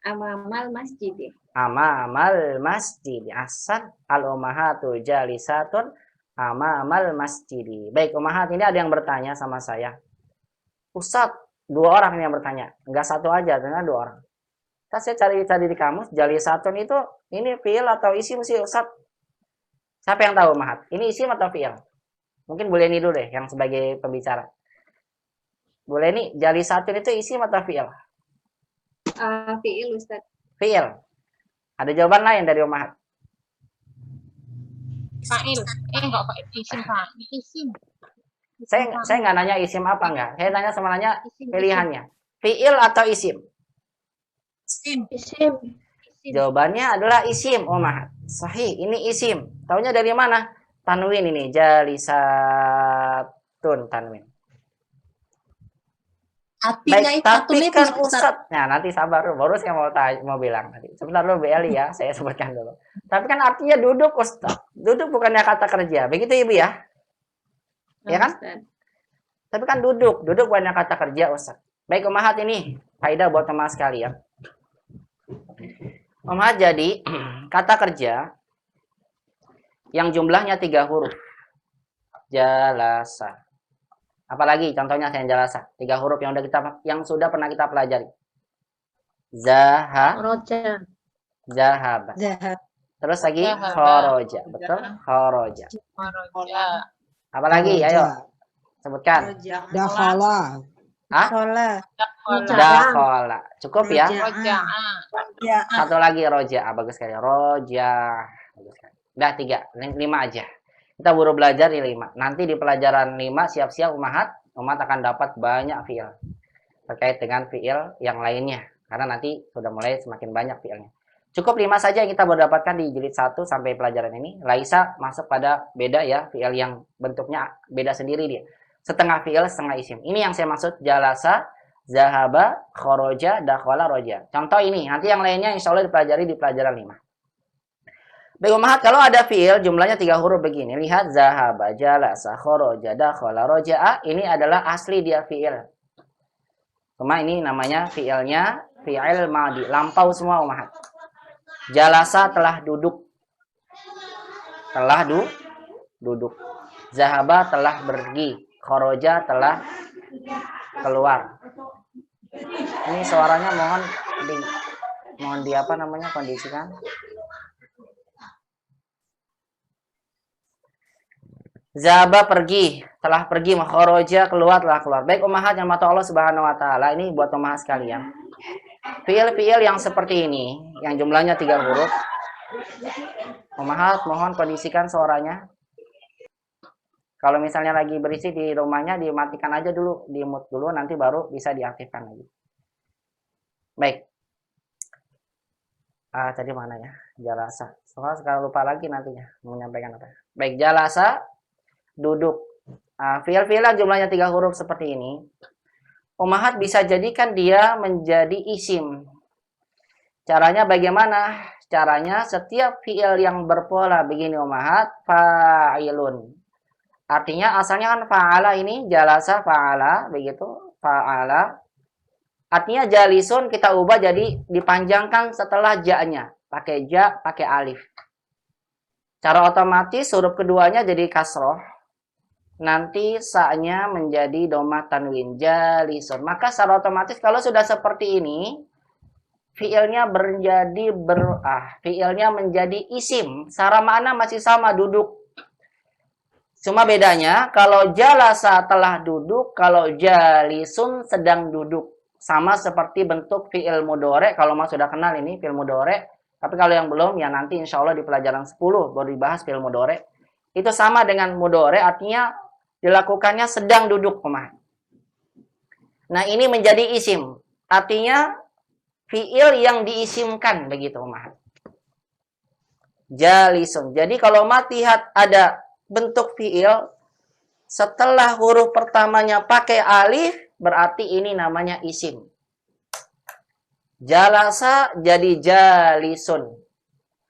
amamal masjidi. amamal masjid. Asal al-ummahatu jalisatun amamal masjid. Baik, ummahat ini ada yang bertanya sama saya. Ustadz, 2 orang yang bertanya. Enggak satu aja, ternyata 2 orang. Saya cari di kamus, jalisatun itu ini fi'il atau isim sih Ustadz? Siapa yang tahu ummahat? Ini isim atau fi'il? Mungkin boleh ini dulu deh yang sebagai pembicara. Boleh nih, jalisatun itu isim atau fi'il? Fi'il Ustaz. Fi'il. Ada jawaban lain dari ummahat? Fa'il. Enggak Pak, isim fa'il. Isim. Saya nggak nanya isim apa enggak. Saya tanya sama nanya Isim. pilihannya. Fi'il atau isim? Isim. Isim. Jawabannya adalah isim, ummahat. Sahih, ini isim. Taunya dari mana? Tanwin ini, jalisatun tanwin. Artinya Baik, itu tapi tulis kan Ustaz. Ustadz, nah nanti sabar dulu, baru saya mau bilang tadi. Sebentar dulu Bu Eli ya, saya sebutkan dulu. Tapi kan artinya duduk Ustadz. Duduk bukannya kata kerja. Begitu Ibu ya? Ya kan? Ustaz. Tapi kan duduk bukannya kata kerja Ustadz. Baik ummahat ini, faedah buat teman sekalian. Ummahat jadi kata kerja yang jumlahnya 3 huruf. Jalasa. Apalagi contohnya saya jalasa. 3 huruf yang sudah pernah kita pelajari. Roja. Zahaba. Zahab. Terus lagi Zahaba. kharaja. Betul? Kharaja. Roja. Apalagi? Ayo sebutkan. Dakhala. Hah? Sholat. Dakhala. Cukup ya? Roja'a. Satu lagi roja. Bagus sekali. Roja. Bagus sekali. Udah 3. 5 aja. Kita baru belajar di 5. Nanti di pelajaran 5 siap-siap ummahat akan dapat banyak fi'il terkait dengan fi'il yang lainnya. Karena nanti sudah mulai semakin banyak fi'ilnya. Cukup 5 saja yang kita baru dapatkan di jilid 1 sampai pelajaran ini. Laisa masuk pada beda ya, fi'il yang bentuknya beda sendiri dia. Setengah fi'il, setengah isim. Ini yang saya maksud jalasa, zahaba, kharaja, dakhala, roja. Contoh ini, nanti yang lainnya insya Allah dipelajari di pelajaran 5. Baik ummahat, kalau ada fi'il jumlahnya 3 huruf begini. Lihat zahaba, jalasa, kharaja, dakhala, roja'a. Ini adalah asli dia fi'il. Cuma ini namanya fi'ilnya fi'il madi. Lampau semua ummahat. Jalasa telah duduk. Telah duduk. Zahaba telah pergi. Kharaja telah keluar. Ini suaranya mohon di apa namanya kondisikan. Zaba pergi, telah pergi, kharaja keluar, telah keluar. Baik ummahat yang mata Allah Subhanahu wa taala, ini buat ummahat sekalian. Fiil-fiil yang seperti ini, yang jumlahnya 3 huruf. Ummahat mohon kondisikan suaranya. Kalau misalnya lagi berisi di rumahnya, dimatikan aja dulu, di mute dulu, nanti baru bisa diaktifkan lagi. Baik. Tadi mana ya? Jalasa. Soalnya sekarang lupa lagi nantinya mau menyampaikan apa. Baik, jalasa, duduk. Fiil-fiil yang jumlahnya 3 huruf seperti ini. Ummahat bisa jadikan dia menjadi isim. Caranya bagaimana? Caranya setiap fiil yang berpola begini ummahat, fa'ilun. Artinya asalnya kan fa'ala ini, jalasa fa'ala, begitu, fa'ala. Artinya jalisun kita ubah jadi dipanjangkan setelah ja-nya. Pakai ja, pakai alif. Cara otomatis huruf keduanya jadi kasroh. Nanti sa-nya menjadi dhamma tanwin, jalisun. Maka secara otomatis kalau sudah seperti ini, fiilnya menjadi isim. Secara makna masih sama, duduk. Cuma bedanya kalau jalasa telah duduk, kalau jalisun sedang duduk. Sama seperti bentuk fiil mudhore, kalau mas sudah kenal ini fiil mudhore. Tapi kalau yang belum, ya nanti insya Allah di pelajaran 10 baru dibahas fiil mudhore. Itu sama dengan mudhore, artinya dilakukannya sedang duduk. Nah ini menjadi isim. Artinya fiil yang diisimkan begitu umat. Jalisun. Jadi kalau lihat ada bentuk fiil setelah huruf pertamanya pakai alif, berarti ini namanya isim. Jalasa jadi jalisun.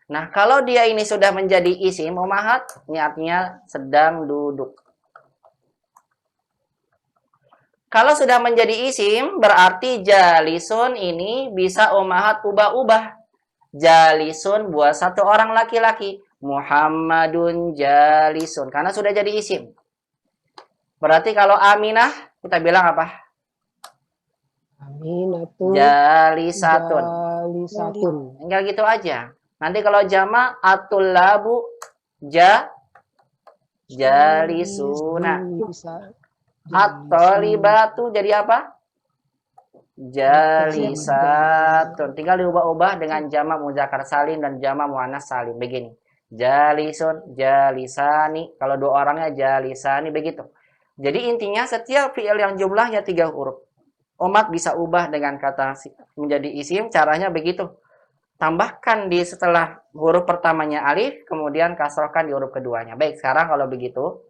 Nah, kalau dia ini sudah menjadi isim umahat, ini artinya sedang duduk. Kalau sudah menjadi isim, berarti jalisun ini bisa umahat ubah-ubah. Jalisun buat satu orang laki-laki. Muhammadun jalisun. Karena sudah jadi isim. Berarti kalau Aminah, kita bilang apa? Aminatun Jalisatun. jalisatun. Tinggal gitu aja. Nanti kalau jama, atulabu jalisuna. At-thalibatu jadi apa? Jalisatun. Tinggal diubah-ubah dengan jamak muzakkar salim dan jamak muannas salim. Begini. Jalisun, jalisani. Kalau dua orangnya jalisani, begitu. Jadi intinya setiap fiil yang jumlahnya 3 huruf. Umat bisa ubah dengan kata menjadi isim. Caranya begitu. Tambahkan di setelah huruf pertamanya alif, kemudian kasrohkan di huruf keduanya. Baik, sekarang kalau begitu.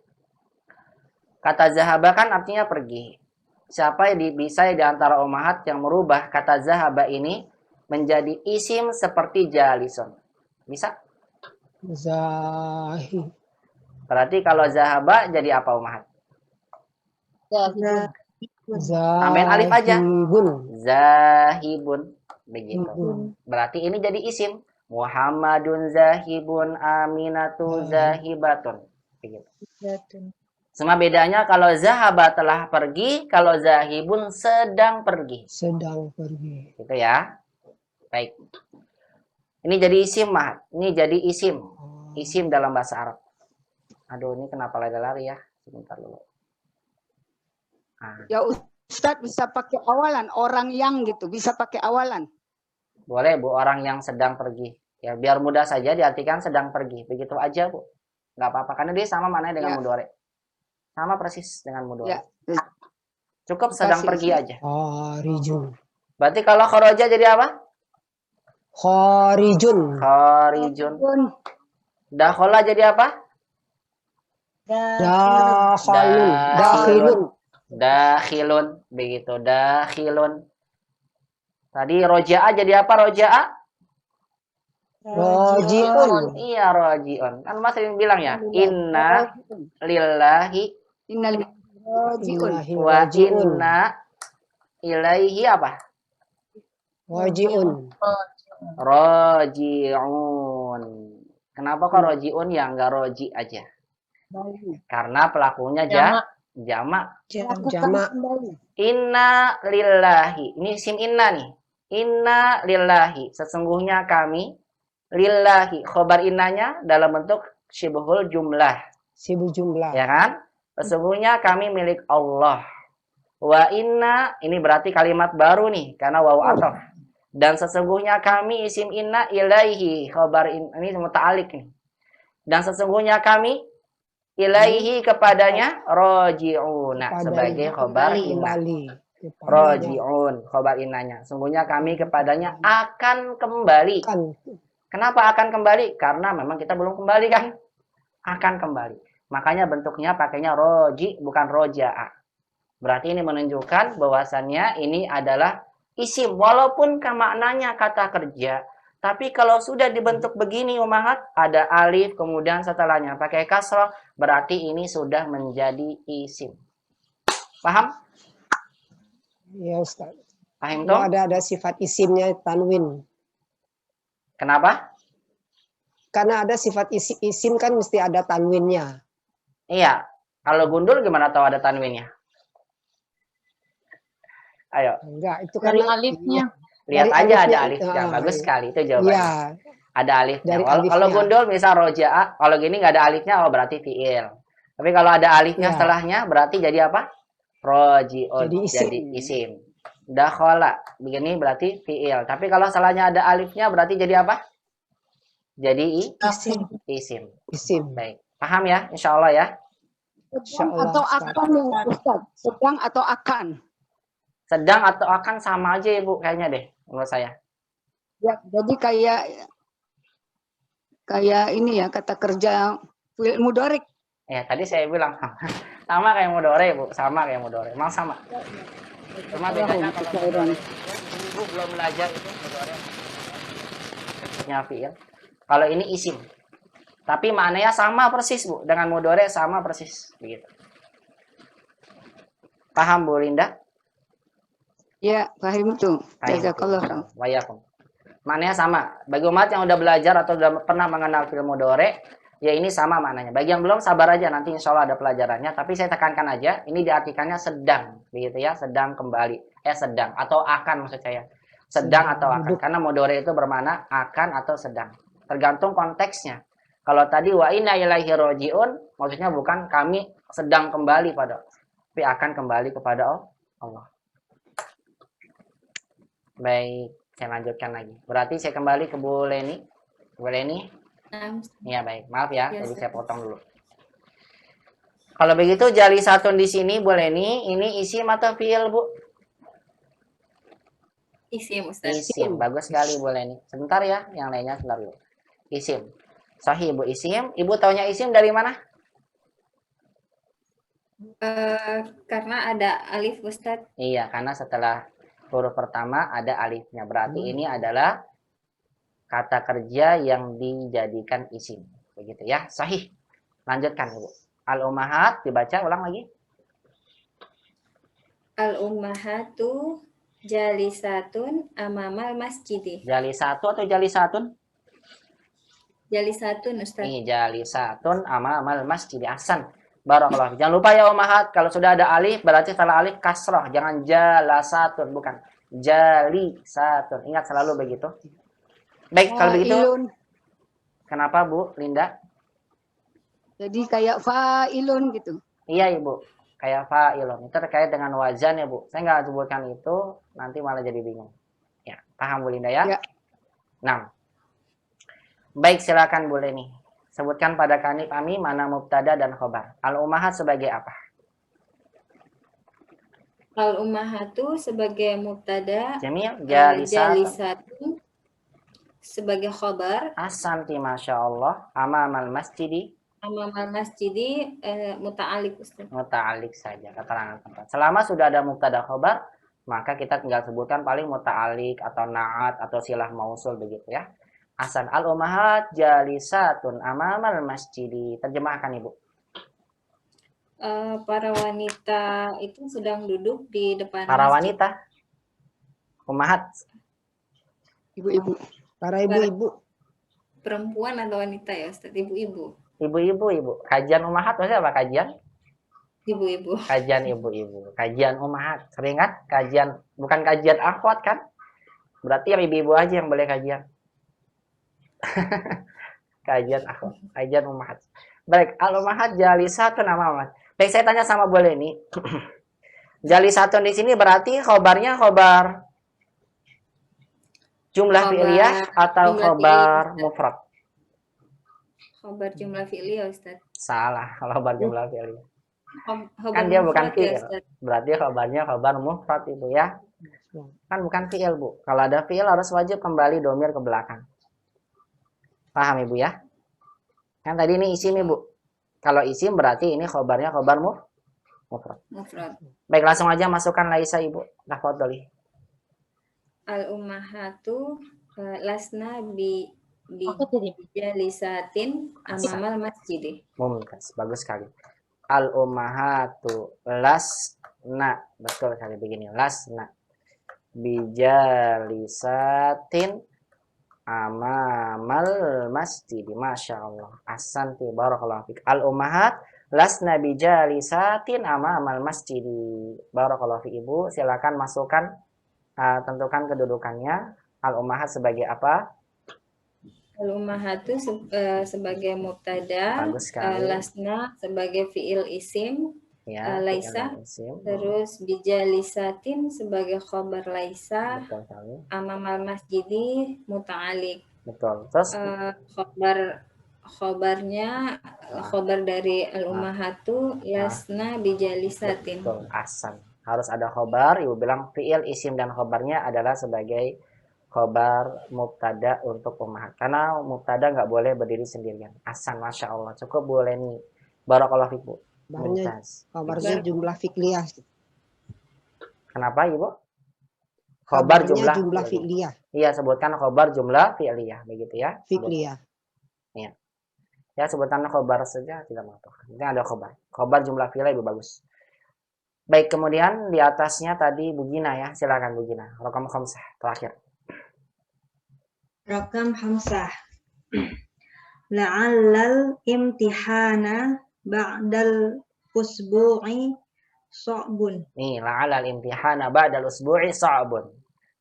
Kata zahaba kan artinya pergi. Siapa yang bisa di antara ummahat yang merubah kata zahaba ini menjadi isim seperti jalisun? Bisa? Zahib. Berarti kalau zahaba jadi apa ummahat? Tambahin alif aja. Zahibun. Begitu. Berarti ini jadi isim. Muhammadun zahibun, Aminatu zahibatun. Begitu. Cuma bedanya kalau zahaba telah pergi, kalau zahibun sedang pergi. Sedang pergi. Gitu ya. Baik. Ini jadi isim, Mat. Ini jadi isim. Isim dalam bahasa Arab. Aduh, ini kenapa lari-lari ya? Sebentar dulu. Nah. Ya Ustadz bisa pakai awalan, orang yang gitu, bisa pakai awalan. Boleh, Bu, orang yang sedang pergi. Ya, biar mudah saja diartikan sedang pergi. Begitu aja, Bu. Nggak apa-apa, karena dia sama maknanya dengan mudhari. Sama persis dengan mudhari. Ya. Cukup sedang pergi aja. Kharijun. Berarti kalau kharaja jadi apa? Kharijun. Kharijun. Dakhala jadi apa? Dakhalun. Dakhilun. Dakhilun. Begitu, dakhilun. Tadi roja'a jadi apa roja'a? Roji'un. Iya, roji'un. Kan Mas sering bilang ya, inna lillahi wa inna ilaihi apa? Roji'un. Roji'un. Kenapa kok roji'un ya enggak roji aja? Karena pelakunya jamak. Inna lillahi. Ini isim inna nih. Inna lillahi. Sesungguhnya kami. Lillahi. Khobar innanya dalam bentuk syibhul jumlah. Syibhul jumlah. Ya kan? Sesungguhnya kami milik Allah. Wa inna. Ini berarti kalimat baru nih. Karena waw ataf. Dan sesungguhnya kami isim inna ilaihi. Khobar ini muta'alik nih. Dan sesungguhnya kami ilaihi kepadanya roji'una sebagai khobar inna. Roji'un khobar innanya. Sungguhnya kami kepadanya akan kembali. Kenapa akan kembali? Karena memang kita belum kembali kan? Akan kembali. Makanya bentuknya pakainya roji bukan roja'a. Berarti ini menunjukkan bahwasannya ini adalah isim. Walaupun maknanya kata kerja. Tapi kalau sudah dibentuk begini umahat, ada alif, kemudian setelahnya pakai kasrah, berarti ini sudah menjadi isim. Paham? Ya Ustaz. Paham Kalau toh? ada sifat isimnya tanwin. Kenapa? Karena ada sifat isim kan mesti ada tanwinnya. Iya. Kalau gundul gimana tahu ada tanwinnya? Ayo, Enggak, itu Dari karena alifnya. lihat Dari aja ada alifnya, alifnya. Bagus iya. sekali itu jawabannya. Iya, Ada alifnya. dari Kalau alifnya. gundul misal roja'a, kalau gini nggak ada alifnya, oh berarti fi'il. Tapi kalau ada alifnya Iya. setelahnya, berarti jadi apa? Roji'un. Jadi isim. Jadi isim. Dakhala, begini berarti fi'il. Tapi kalau setelahnya ada alifnya, berarti jadi apa? Jadi Isim. isim. isim. Baik. Paham ya? Insya Allah ya. Sedang Insyaallah, atau Ustaz. akan ya Ustaz? Sedang atau akan? Sedang atau akan sama aja Ibu kayaknya deh menurut saya. Ya, jadi kayak ini ya kata kerja fi'il mudhari. Ya, tadi saya bilang sama kayak mudhari, Bu. Sama kayak mudhari. Emang sama. Cuma bedanya kalau Ibu belum belajar itu mudhari. Fi'il. Kalau ini isim. Tapi maknanya sama persis, Bu. Dengan mudhari sama persis, begitu. Paham, Bu Linda? Ya, paham itu. Paham. Jazakallah. Wayakum. Maknanya sama. Bagi umat yang udah belajar atau udah pernah mengenal fi'il mudhari, ya ini sama maknanya. Bagi yang belum, sabar aja, nanti insya Allah ada pelajarannya. Tapi saya tekankan aja, ini diartikannya sedang, begitu ya, sedang kembali. Sedang atau akan maksud saya. Sedang atau akan. Karena mudhari itu bermakna akan atau sedang. Tergantung konteksnya. Kalau tadi wa inna ilaihi raji'un, maksudnya bukan kami sedang kembali pada, tapi akan kembali kepada Allah. Baik, saya lanjutkan lagi. Berarti saya kembali ke Bu Leni. Bu Leni? Iya, baik. Maaf ya, Ya, jadi saya Ustaz. potong dulu. Kalau begitu jali satun di sini Bu Leni, ini isim atau fi'il, Bu? Isim, Ustaz. Isim. Bagus sekali Bu Leni. Sebentar ya, yang lainnya sebentar dulu. Isim. Sahih Bu, isim. Ibu taunya isim dari mana? Karena ada alif, Ustaz. Iya, karena setelah huruf pertama ada alifnya. Berarti ini adalah kata kerja yang dijadikan isim. Begitu ya, sahih. Lanjutkan Ibu. Al-ummahat dibaca ulang lagi. Al-ummahatu jalisatun amamal masjidi. Jali satu atau jali satun? Jalisatun, Ustaz. Ini jali satun amamal masjid. Ahsan. Barakallah. Jangan lupa ya ummahat, kalau sudah ada alif berarti setelah alif kasrah, jangan jalasatun, bukan jali satun. Ingat selalu begitu. Baik, kalau begitu Fa'ilun. kenapa Bu Linda? Jadi kayak fa'ilun gitu. Iya Ibu, kayak fa'ilun. Itu terkait dengan wazan ya Bu. Saya nggak sebutkan itu, nanti malah jadi bingung. Ya, paham Bu Linda ya? Ya. 6. Baik, silakan Bu Leni. Sebutkan pada kami mana mubtada dan khobar. Al-ummahat sebagai apa? Al-ummahatu sebagai mubtada, Jamil, jalisatun. jalisatun sebagai khobar, Asanti, Masya Allah. Amamal masjidi. amamal masjidi muta'alik, Ustaz. Muta'alik saja, keterangan tempat. Selama sudah ada mubtada khobar, maka kita tinggal sebutkan paling muta'alik atau na'at atau silah mausul begitu ya. Asan al-ummahat jalisatun amamal masjidi. Terjemahkan Ibu. Para wanita itu sedang duduk di depan Para masjid. wanita. Ummahat. Ibu-ibu. Para ibu-ibu. Perempuan atau wanita ya, Ustaz? Ibu-ibu. Ibu-ibu, Ibu. Kajian ummahat maksudnya apa kajian? Ibu-ibu. Kajian ibu-ibu. Kajian ummahat. Sering kan? Kajian, bukan kajian akhwat kan? Berarti yang ibu-ibu aja yang boleh kajian. Kajian akhwat. Kajian ummahat. Baik, al-ummahat jalisatun amamal. Baik, saya tanya sama Bu Leni. Jalisatun di sini berarti khobarnya khobar jumlah Khobar fi'liyah atau jumlah khobar fi'liyah, mufrad? Khobar jumlah fi'liyah, Ustaz. Salah, khobar jumlah fi'liyah. Khobar Kan dia bukan mufrad ya, fi'il. Ustaz. Berarti khobarnya khobar mufrad itu ya. Kan bukan fi'il, Bu. Kalau ada fi'il harus wajib kembali domir ke belakang. Paham Ibu ya? Kan tadi ini isim Ibu. Kalau isim berarti ini khobarnya khobar Mufrad. mufrad. Baik, langsung aja masukkan laisa Ibu. Tafadhali. Al-ummahatu lasna bi Aku tadi. jalisatin amamal masjid. Mumtaz, bagus sekali. Al ummahatu lasna, betul sekali begini, lasna bijalisatin amamal masjid. Masya Allah. Ahsanti barakallahu fik. Al ummahat lasna bijalisatin amamal masjid. Barakallahu fik Ibu. Silakan masukkan, tentukan kedudukannya. Al ummahat sebagai apa? Al-ummahatu sebagai mubtada, Bagus sekali. lasna sebagai fiil isim, Ya, laisa, fi'il isim. terus bijalisatin sebagai khobar laisa, Betul sekali. amamal masjidi muta'alik. Betul. Terus Khobarnya khobar dari al-ummahatu lasna bijalisatin. betul, ahsan. Harus ada khobar. Ibu bilang fi'il isim dan khobarnya adalah sebagai khobar mubtada untuk ummahat. Karena mubtada nggak boleh berdiri sendirian. Ahsan, masya Allah. Cukup boleh nih. Barakallahu fiik, Bu. Kabarnya, Mumtaz. kabarnya jumlah fikliyah. Kenapa Ibu? Khobar Kabarnya jumlah fikliyah. Iya, sebutkan khobar jumlah fi'liyah, begitu ya. Fikliyah. Ya, sebutan khobar saja tidak mengapa. Ini ada khobar. Khobar jumlah fi'liyah Ibu bagus. Baik, kemudian di atasnya tadi Bu Gina ya. Silakan Bu Gina. Raqam khamsah terakhir. Rakam hamsah. La'allal imtihana ba'dal usbu'i so'bun. Nih, la'alal imtihana ba'dal usbu'i sa'bun.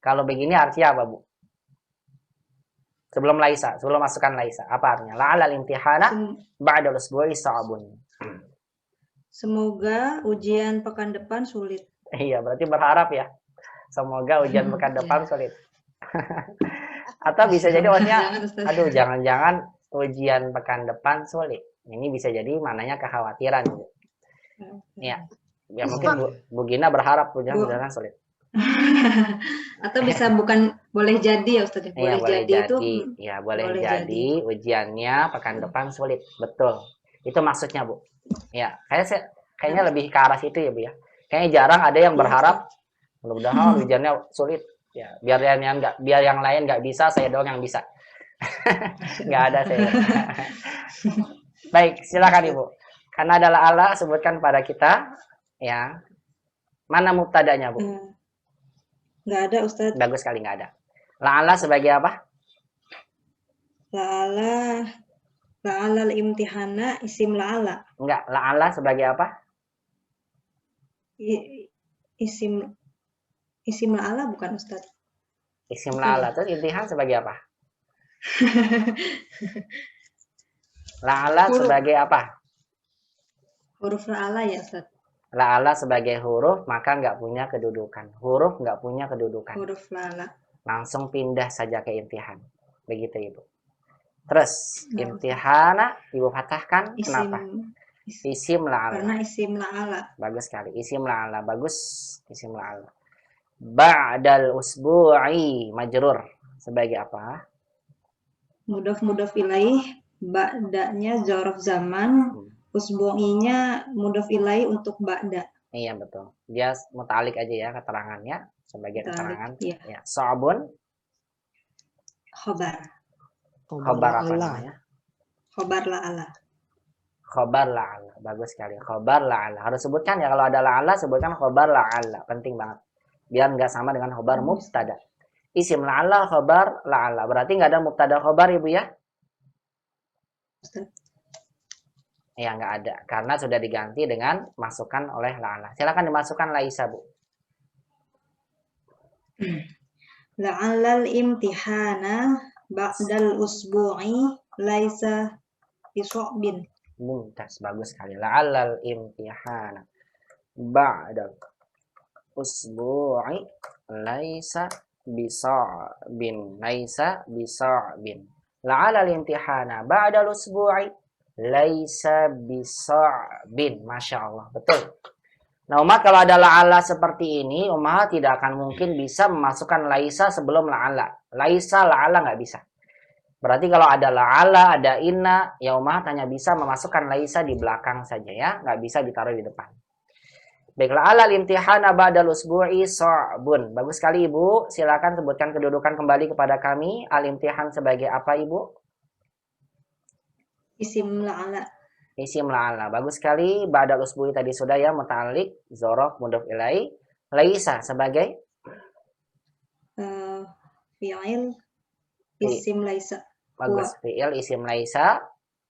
Kalau begini artinya apa, Bu? Sebelum laisa, sebelum masukkan laisa. Apa artinya? La'alal imtihana ba'dal usbu'i sa'bun. Semoga ujian pekan depan sulit. Iya, berarti berharap ya. Semoga ujian pekan depan sulit. Atau bisa jadi maksudnya, aduh jangan-jangan ujian pekan depan sulit. Ini bisa jadi maknanya kekhawatiran. Gitu. Ya, ya mungkin Bu Gina berharap ujian pekan depan sulit. Atau bisa bukan boleh jadi ya Ustaz. Iya, boleh jadi itu ya boleh jadi ujiannya pekan depan sulit. Betul. Itu maksudnya, Bu. Ya, kayaknya lebih ke arah situ ya, Bu ya. Kayaknya jarang ada yang berharap mudah-mudahan ujiannya sulit. Ya, biar yang lain nggak bisa, saya doang yang bisa. Nggak ada saya. Baik, silakan Ibu. Karena adalah Allah sebutkan pada kita, ya. Mana mubtadanya, Bu? Nggak ada Ustaz. Bagus sekali nggak ada. La'ala sebagai apa? La'alal imtihana isim la'ala. Enggak, la'ala sebagai apa? Isim la'ala bukan Ustaz. Isim la'ala. Terus imtihan sebagai apa? La'ala sebagai apa? Huruf la'ala ya Ustaz. La'ala sebagai huruf, maka nggak punya kedudukan. Huruf nggak punya kedudukan. Huruf la'ala. Langsung pindah saja ke imtihan. Begitu, Ibu. Terus, imtihana, Ibu patahkan. Kenapa? Isim la'ala. Karena isim la'ala. Bagus sekali. Isim la'ala. Bagus. Isim la'ala. Ba'dal usbu'i majrur. Sebagai apa? Mudhaf ilaih. Ba'danya zarf zaman. Usbu'inya mudhaf ilaih untuk ba'da. Iya, betul. Dia muta'alik aja ya keterangannya. Sebagai keterangan. Iya. Ya. So'bun. Khobar. Khobar apa namanya? Khobar la'ala. Khobar la'ala. Bagus sekali. Khobar la'ala. Harus sebutkan ya. Kalau ada la'ala, sebutkan khobar la'ala. Penting banget. Biar nggak sama dengan khobar mubtada. Isim la'ala, khobar la'ala. Berarti nggak ada mubtada khobar, Ibu ya? Ya, nggak ada. Karena sudah diganti dengan masukkan oleh la'ala. Silakan dimasukkan laisa, Bu. La'allal imtihana ba'dal usbu'i laisa biso'bin. Mumtaz, bagus sekali. La'allal imtihana ba'dal usbu'i laisa bisa'bin. Laisa bisa'bin. La'allal imtihana ba'dal usbu'i laisa bisa'bin. Masya Allah, betul. Nah, umat kalau ada la'ala seperti ini, umat tidak akan mungkin bisa memasukkan laisa sebelum la'ala. Laisa, la'ala nggak bisa. Berarti kalau ada la'ala, ada inna, ya umat hanya bisa memasukkan laisa di belakang saja ya. Nggak bisa ditaruh di depan. Baiklah, alal imtihana ba'dal usbu'i sa'bun. Bagus sekali Ibu. Silakan sebutkan kedudukan kembali kepada kami. Al-imtihan sebagai apa Ibu? Isim la'ala. Isim la'ala. Bagus sekali. Ba'dal usbu'i tadi sudah ya. Muta'alliq, dzaraf, mudhof ilaih. Laisa sebagai? Fi'il. Isim laisa. Bagus. Fi'il isim laisa.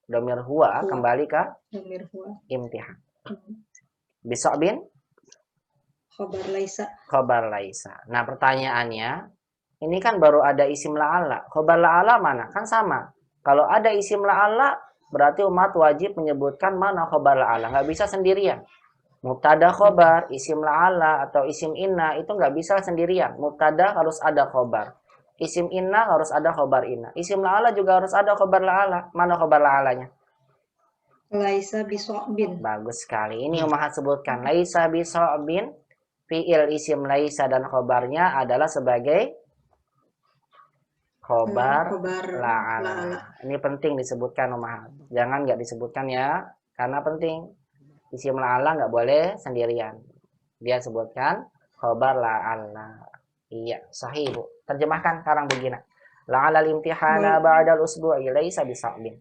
Domir huwa. Huwa. Kembali ke Domir huwa. imtihan. Bisa'bin? Khobar laisa. Khobar laisa. Nah pertanyaannya, ini kan baru ada isim la'ala. Khobar la'ala mana? Kan sama. Kalau ada isim la'ala, berarti umat wajib menyebutkan mana khobar la'ala. Nggak bisa sendirian. Mubtada khobar, isim la'ala, atau isim inna, itu nggak bisa sendirian. Mubtada harus ada khobar. Isim inna harus ada khobar inna. Isim la'ala juga harus ada khobar la'ala. Mana khobar la'alanya? Laisa biso'bin. Bagus sekali. Ini Umahat sebutkan. Laisa biso'bin. Fi'il isim laisa dan khobarnya adalah sebagai khobar la'ala. Ini penting disebutkan Umahat. Jangan nggak disebutkan ya. Karena penting. Isim la'ala nggak boleh sendirian. Dia sebutkan khobar la'ala. Iya, sahih Bu. Terjemahkan sekarang begini. La'ala limtihana ba'dal usbu'i laisa bisa'bin.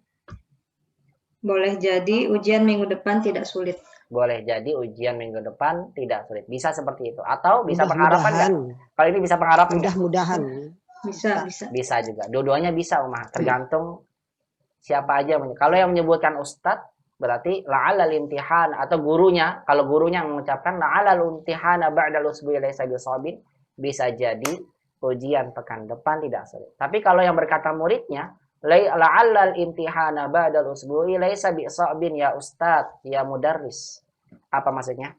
Boleh jadi ujian minggu depan tidak sulit. Boleh jadi ujian minggu depan tidak sulit. Bisa seperti itu. Atau bisa pengharapan nggak? Kalau ini bisa pengharapan nggak? Mudah-mudahan. Bisa. Bisa juga. Dua-duanya bisa Umahat. Tergantung siapa aja. Kalau yang menyebutkan ustadz, berarti la'ala limtihan atau gurunya. Kalau gurunya mengucapkan la'ala limtihana ba'dal usbu'i laisa bisa'bin, bisa jadi ujian pekan depan tidak sulit. Tapi kalau yang berkata muridnya, la'allal imtihana ba'dal usbu'i laisa bisa'bin ya ustadz, ya mudarris. Apa maksudnya?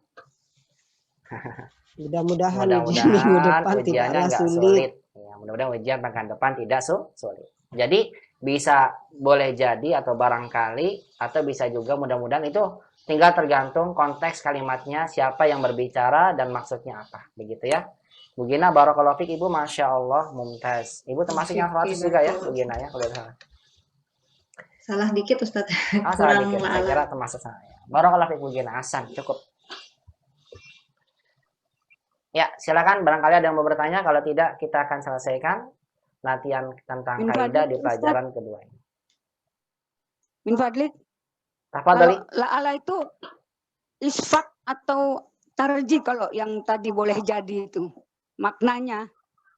Mudah-mudahan ujian minggu depan ujiannya tidaklah nggak sulit. Ya, mudah-mudahan ujian pekan depan tidak sulit. Jadi bisa boleh jadi atau barangkali atau bisa juga mudah-mudahan itu tinggal tergantung konteks kalimatnya, siapa yang berbicara dan maksudnya apa. Begitu ya. Bu Gina, barakallahu fik Ibu, Masya Allah, mumtaz. Ibu termasuk yang 100 juga ya, Bu Gina ya. Salah dikit Ustaz. Salah dikit, saya kira termasuk saya. Barakallahu fik Bu Gina, Hasan, cukup. Ya, silakan barangkali ada yang mau bertanya, kalau tidak kita akan selesaikan latihan tentang kaidah di pelajaran kedua ini. Min fadlik. Tafadhali. La'ala itu isfak atau tarji kalau yang tadi boleh jadi itu. Maknanya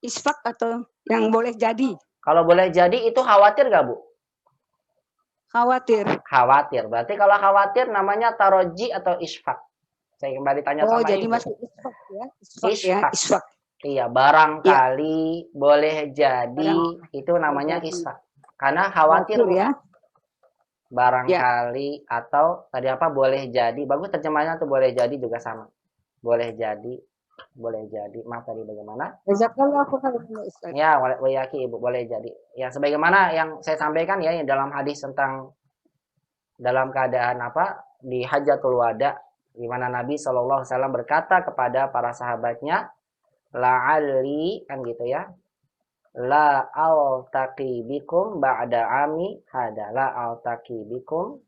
isfak atau yang boleh jadi. Kalau boleh jadi itu khawatir gak Bu? Khawatir. Khawatir. Berarti kalau khawatir namanya taroji atau isfak. Saya kembali tanya sama Ibu. Jadi masuk isfak ya. Isfak. Isfak. Iya, barangkali boleh jadi itu namanya isfak. Karena khawatir ya. Barangkali atau tadi apa boleh jadi. Bagus terjemahnya tuh boleh jadi juga sama. Boleh jadi. Maaf tadi bagaimana? Ya, wayaki Ibu boleh jadi. Ya, sebagaimana yang saya sampaikan ya dalam hadis tentang dalam keadaan apa di Hajjatul Wada, di mana Nabi SAW berkata kepada para sahabatnya, la'alli kan gitu ya. La altaqi bikum ba'da ami hada. La altaqi bikum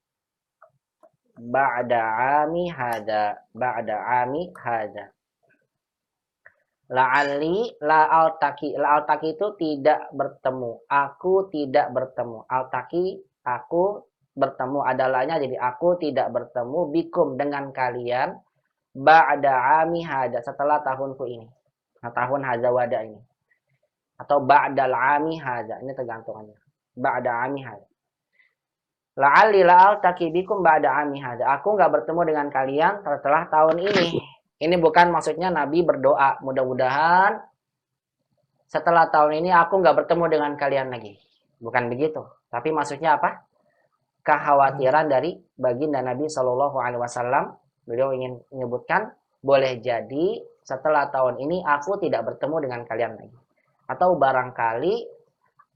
ba'da ami hada. Ba'da ami hada. La'alli la altaqi. La altaqi itu tidak bertemu. Aku tidak bertemu. Altaqi aku bertemu adalahnya jadi aku tidak bertemu bikum dengan kalian ba'da ami hada setelah tahunku ini. Nah, tahun hadza wada ini. Atau ba'dal ami hadza. Ini tergantungannya. Ba'da ami hadza. La'alli la'altaqi bikum ba'da ami hadza. Aku enggak bertemu dengan kalian setelah tahun ini. Ini bukan maksudnya Nabi berdoa. Mudah-mudahan setelah tahun ini aku enggak bertemu dengan kalian lagi. Bukan begitu. Tapi maksudnya apa? Kekhawatiran dari baginda Nabi SAW. Beliau ingin menyebutkan boleh jadi setelah tahun ini aku tidak bertemu dengan kalian lagi. Atau barangkali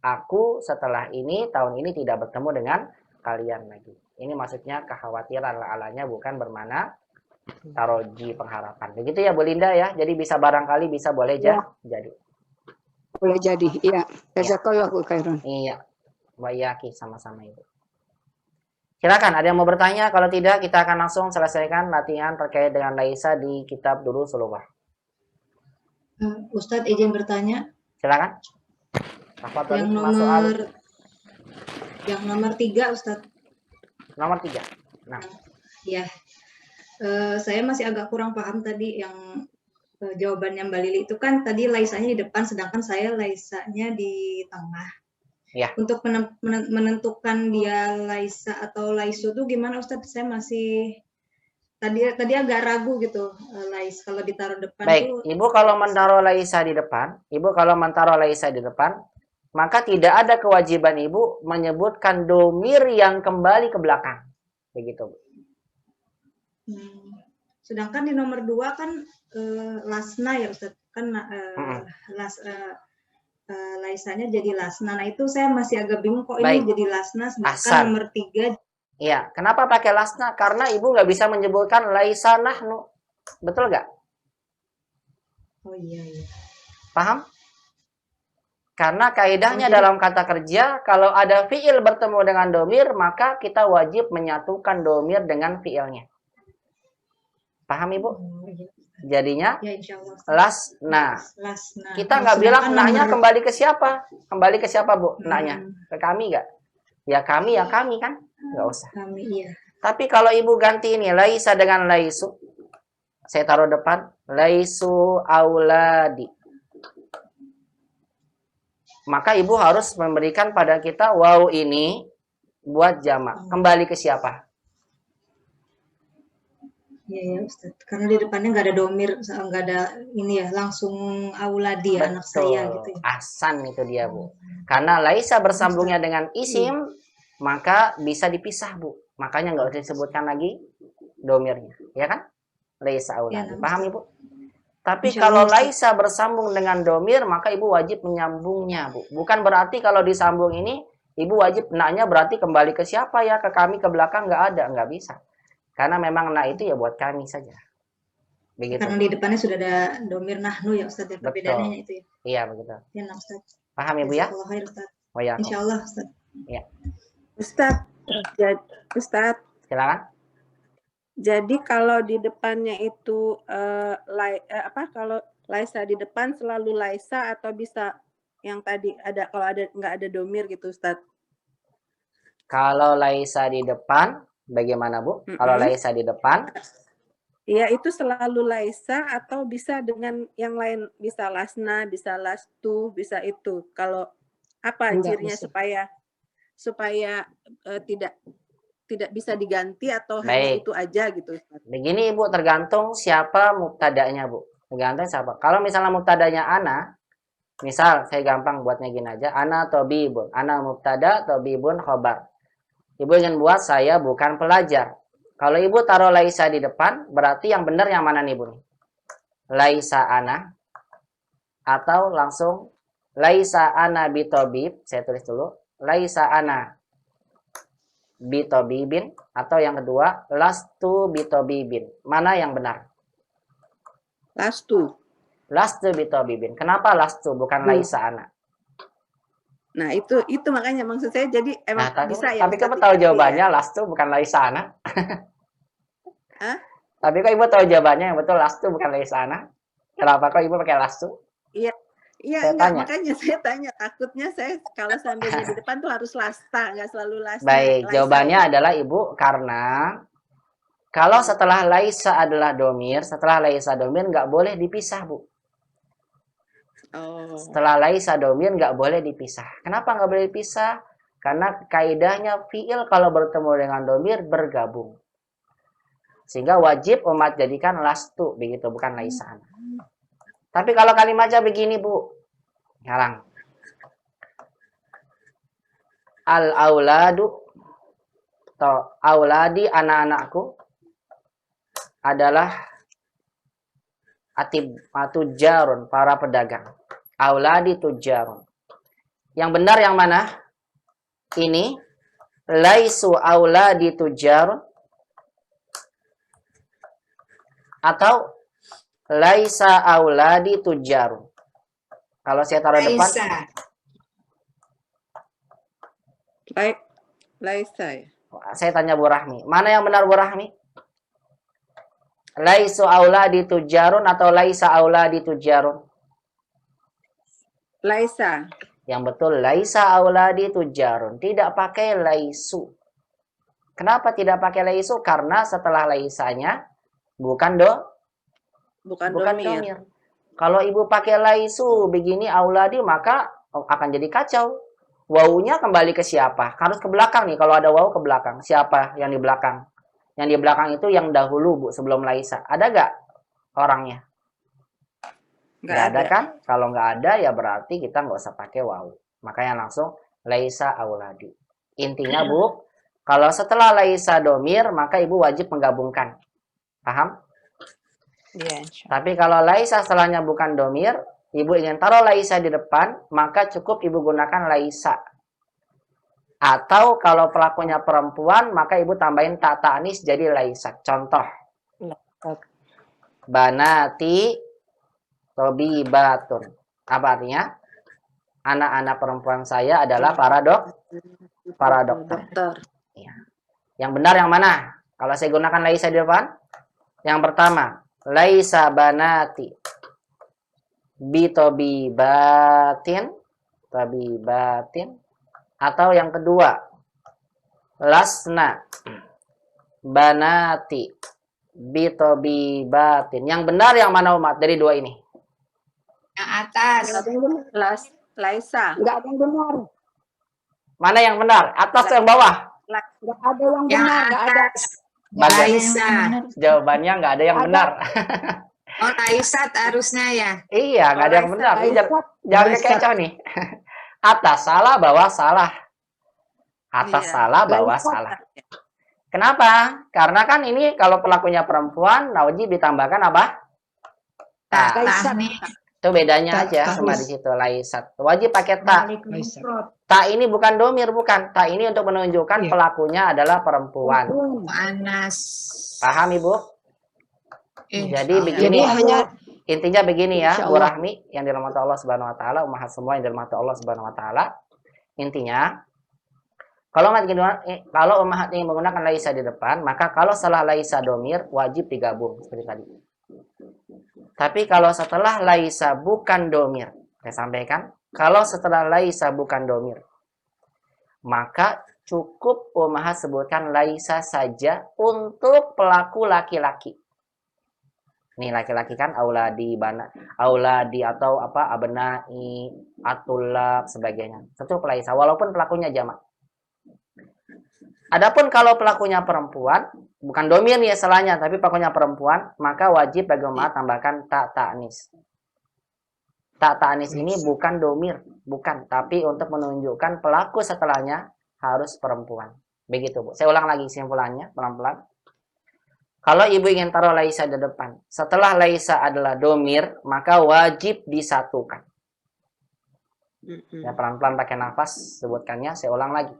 aku setelah ini tahun ini tidak bertemu dengan kalian lagi. Ini maksudnya kekhawatiran la'alanya bukan bermana taroji pengharapan. Begitu ya Bu Linda ya. Jadi bisa barangkali bisa boleh jadi. Boleh jadi. Iya. Jazakallahu khairan. Iya. Wa iyaki sama-sama Ibu. Silakan, ada yang mau bertanya? Kalau tidak, kita akan langsung selesaikan latihan terkait dengan laisa di kitab Durusul Lughah. Ustadz izin bertanya, Silakan. Tafadhol, yang masuk alif. nomor 3 Ustadz. Nomor 3. Nah, Ya, saya masih agak kurang paham tadi yang jawabannya Mbak Lili itu kan tadi laisanya di depan, sedangkan saya laisanya di tengah. ya. Untuk menentukan dia laisa atau laisu itu gimana Ustadz? Saya masih tadi agak ragu gitu, lais kalau ditaruh depan Baik, tuh. Ibu kalau menaruh laisa di depan, maka tidak ada kewajiban Ibu menyebutkan domir yang kembali ke belakang. Begitu, Bu. Sedangkan di nomor 2 kan lasna ya Ustadz, kan laisanya jadi lasna. Nah itu saya masih agak bingung kok ini Baik. jadi lasna, sedangkan Ahsan. nomor 3. Iya, kenapa pakai lasna? Karena Ibu nggak bisa menyebutkan laisa nahnu. Betul nggak? Oh iya. Paham? Karena kaidahnya jadi- dalam kata kerja, kalau ada fiil bertemu dengan domir, maka kita wajib menyatukan domir dengan fiilnya. Paham Ibu? Oh, iya. Jadinya Ya insya Allah. lasna. Lasna. Kita Nah, nggak bilang sedangkan naknya nomor- kembali ke siapa? Kembali ke siapa, Bu? Naknya? Ke kami nggak? Ya kami kan? Nggak usah. kami, iya. Tapi kalau Ibu ganti ini, laisa dengan laisu. Saya taruh depan. Laisu auladi. Maka Ibu harus memberikan pada kita waw ini buat jamak. Kembali ke siapa? Iya ya Ustaz. Karena di depannya nggak ada domir, nggak ada ini ya, langsung auladi ya, anak saya gitu ya. Ahsan itu dia, Bu. Karena laisa bersambungnya dengan isim, maka bisa dipisah, Bu. Makanya nggak usah disebutkan lagi domirnya. Ya kan? Laisa auladi. Ya, Paham, Ibu? Tapi Insya kalau Allah, laisa bersambung dengan domir, maka Ibu wajib menyambungnya, Bu. Bukan berarti kalau disambung ini, Ibu wajib naknya berarti kembali ke siapa ya? Ke kami, ke belakang, nggak ada. Nggak bisa. Karena memang nak itu ya buat kami saja. Begitu. Karena di depannya sudah ada domir nahnu ya Ustaz, ya, perbedaannya itu ya. Iya, begitu. Ya nah, Ustaz. Paham Ibu ya? Jazakallah khair, Ustaz. Oh ya. Insya Allah Ustaz. Ya. Ustaz, Silakan. jadi kalau di depannya itu kalau laisa di depan selalu laisa atau bisa yang tadi ada kalau ada nggak ada domir gitu Ustaz? Kalau laisa di depan, bagaimana Bu? Kalau laisa di depan, Iya itu selalu laisa atau bisa dengan yang lain, bisa lasna, bisa lastu, bisa itu. Kalau apa Enggak, cirinya bisa. supaya tidak bisa diganti atau hanya Baik. itu aja gitu Ustaz? Begini Ibu, tergantung siapa mubtadanya, Bu. Tergantung siapa. Kalau misalnya mubtadanya ana, misal saya gampang buatnya gini aja, ana tobibun, ana mubtada, tobibun khobar. Ibu ingin buat saya bukan pelajar. Kalau Ibu taruh laisa di depan, berarti yang benar yang mana nih, Bu? Laisa ana atau langsung laisa ana bitobib, saya tulis dulu. Laisa ana bitobibin atau yang kedua lastu bitobibin. Mana yang benar? Lastu. Lastu bitobibin. Kenapa lastu bukan laisa ana? Nah itu makanya maksud saya jadi emang Nah, bisa ya. tapi Ustaz, kamu tahu diganti jawabannya ya? lastu bukan laisa ana? Hah? Tapi kok Ibu tahu jawabannya yang betul lastu bukan laisa ana? Kenapa kok Ibu pakai lastu? Iya Saya enggak, tanya. makanya saya tanya, takutnya saya kalau seandainya di depan tuh harus lasta, nggak selalu lasta. Baik, laisa jawabannya ya. adalah Ibu karena kalau setelah laisa adalah domir, setelah laisa domir nggak boleh dipisah, Bu. Oh. Setelah laisa domir nggak boleh dipisah. Kenapa nggak boleh dipisah? Karena kaidahnya fiil kalau bertemu dengan domir bergabung. Sehingga wajib umat jadikan lastu, begitu, bukan laisa. Tapi kalau kalimatnya begini, Bu. Sekarang. Al-auladu atau auladi anak-anakku adalah tujarun, para pedagang. Auladi tujarun. Yang benar yang mana? Ini laisu auladi tujarun atau laisa auladi tujarun. Kalau saya taruh depan Laisa ya. Saya tanya Bu Rahmi. Mana yang benar Bu Rahmi? Laisu auladi tujarun atau laisa auladi tujarun? Laisa. Yang betul laisa auladi tujarun. Tidak pakai laisu. Kenapa tidak pakai laisu? Karena setelah laisanya bukan Bukan bukan domir. domir. Kalau ibu pakai laisu begini auladi maka akan jadi kacau. Wawunya kembali ke siapa? Harus ke belakang nih. Kalau ada wawu ke belakang. Siapa yang di belakang? Yang di belakang itu yang dahulu Bu sebelum laisa. Ada gak orangnya? Nggak ada kan? Kalau nggak ada ya berarti kita nggak usah pakai wawu. Makanya langsung laisa auladi. Intinya Bu, kalau setelah laisa domir maka ibu wajib menggabungkan. Paham? Iya, Tapi kalau laisa setelahnya bukan domir, ibu ingin taruh laisa di depan, maka cukup ibu gunakan laisa. Atau kalau pelakunya perempuan, maka ibu tambahin ta ta'anis jadi laisa. Contoh. Banati tobibatun. Apa artinya? Anak-anak perempuan saya adalah para dokter. Ya. Yang benar yang mana? Kalau saya gunakan laisa di depan, yang pertama, laisa banati bitobibatin, atau yang kedua, lasna banati bitobibatin. Yang benar yang mana umat dari dua ini? Yang atas. Laisa. Nggak ada yang benar. Mana yang benar? Atas atau yang bawah? Nggak ada yang benar. Nggak ada. Laisa. Jawabannya nggak ada yang Ada. benar. Oh, Laisat harusnya ya. Iya, nggak ada yang benar. Laisa. Jangan kekecoh nih. Atas salah, bawah salah. Atas Iya. salah, bawah Laisa. salah. Kenapa? Karena kan ini kalau pelakunya perempuan, wajib ditambahkan apa? Ta. Laisa. Itu bedanya Ta, aja ta, sama is. di situ laisat. Wajib pakai ta. Laisa. Ta ini bukan domir, bukan. Ta ini untuk menunjukkan Iya. pelakunya adalah perempuan. Anas. Paham Ibu? Jadi begini. Jadi hanya Intinya begini ya, Insya Bu Allah. Rahmi yang dirahmati Allah Subhanahu wa taala, ummahat semua yang dirahmati Allah Subhanahu wa taala. Intinya kalau ummahat ingin menggunakan laisa di depan, maka kalau setelah laisa domir wajib digabung seperti tadi. Tapi kalau setelah laisa bukan domir, saya sampaikan, kalau setelah laisa bukan domir, maka cukup ummahat sebutkan laisa saja untuk pelaku laki-laki. Nih laki-laki kan auladi atau apa abnai, atulab sebagainya. Itu laisa walaupun pelakunya jamak. Adapun kalau pelakunya perempuan, bukan domir nih salahnya, tapi pelakunya perempuan, maka wajib bagaimana tambahkan ta ta'nis. Ta ta'nis ini bukan domir, bukan, tapi untuk menunjukkan pelaku setelahnya harus perempuan. Begitu, Bu. Saya ulang lagi simpulannya pelan-pelan. Kalau ibu ingin taruh laisa di depan, setelah laisa adalah domir, maka wajib disatukan. Ya, pelan-pelan pakai nafas sebutkannya, saya ulang lagi.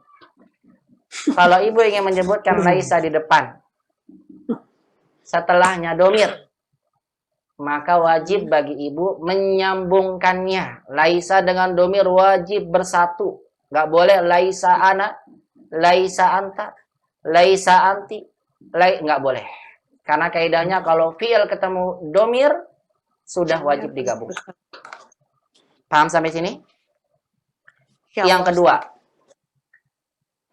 Kalau ibu ingin menyebutkan laisa di depan, setelahnya domir, maka wajib bagi ibu menyambungkannya. Laisa dengan domir wajib bersatu. Nggak boleh laisa ana, laisa anta, laisa anti, nggak boleh. Karena kaidahnya kalau fi'il ketemu domir, sudah wajib digabung. Paham sampai sini? Yang kedua,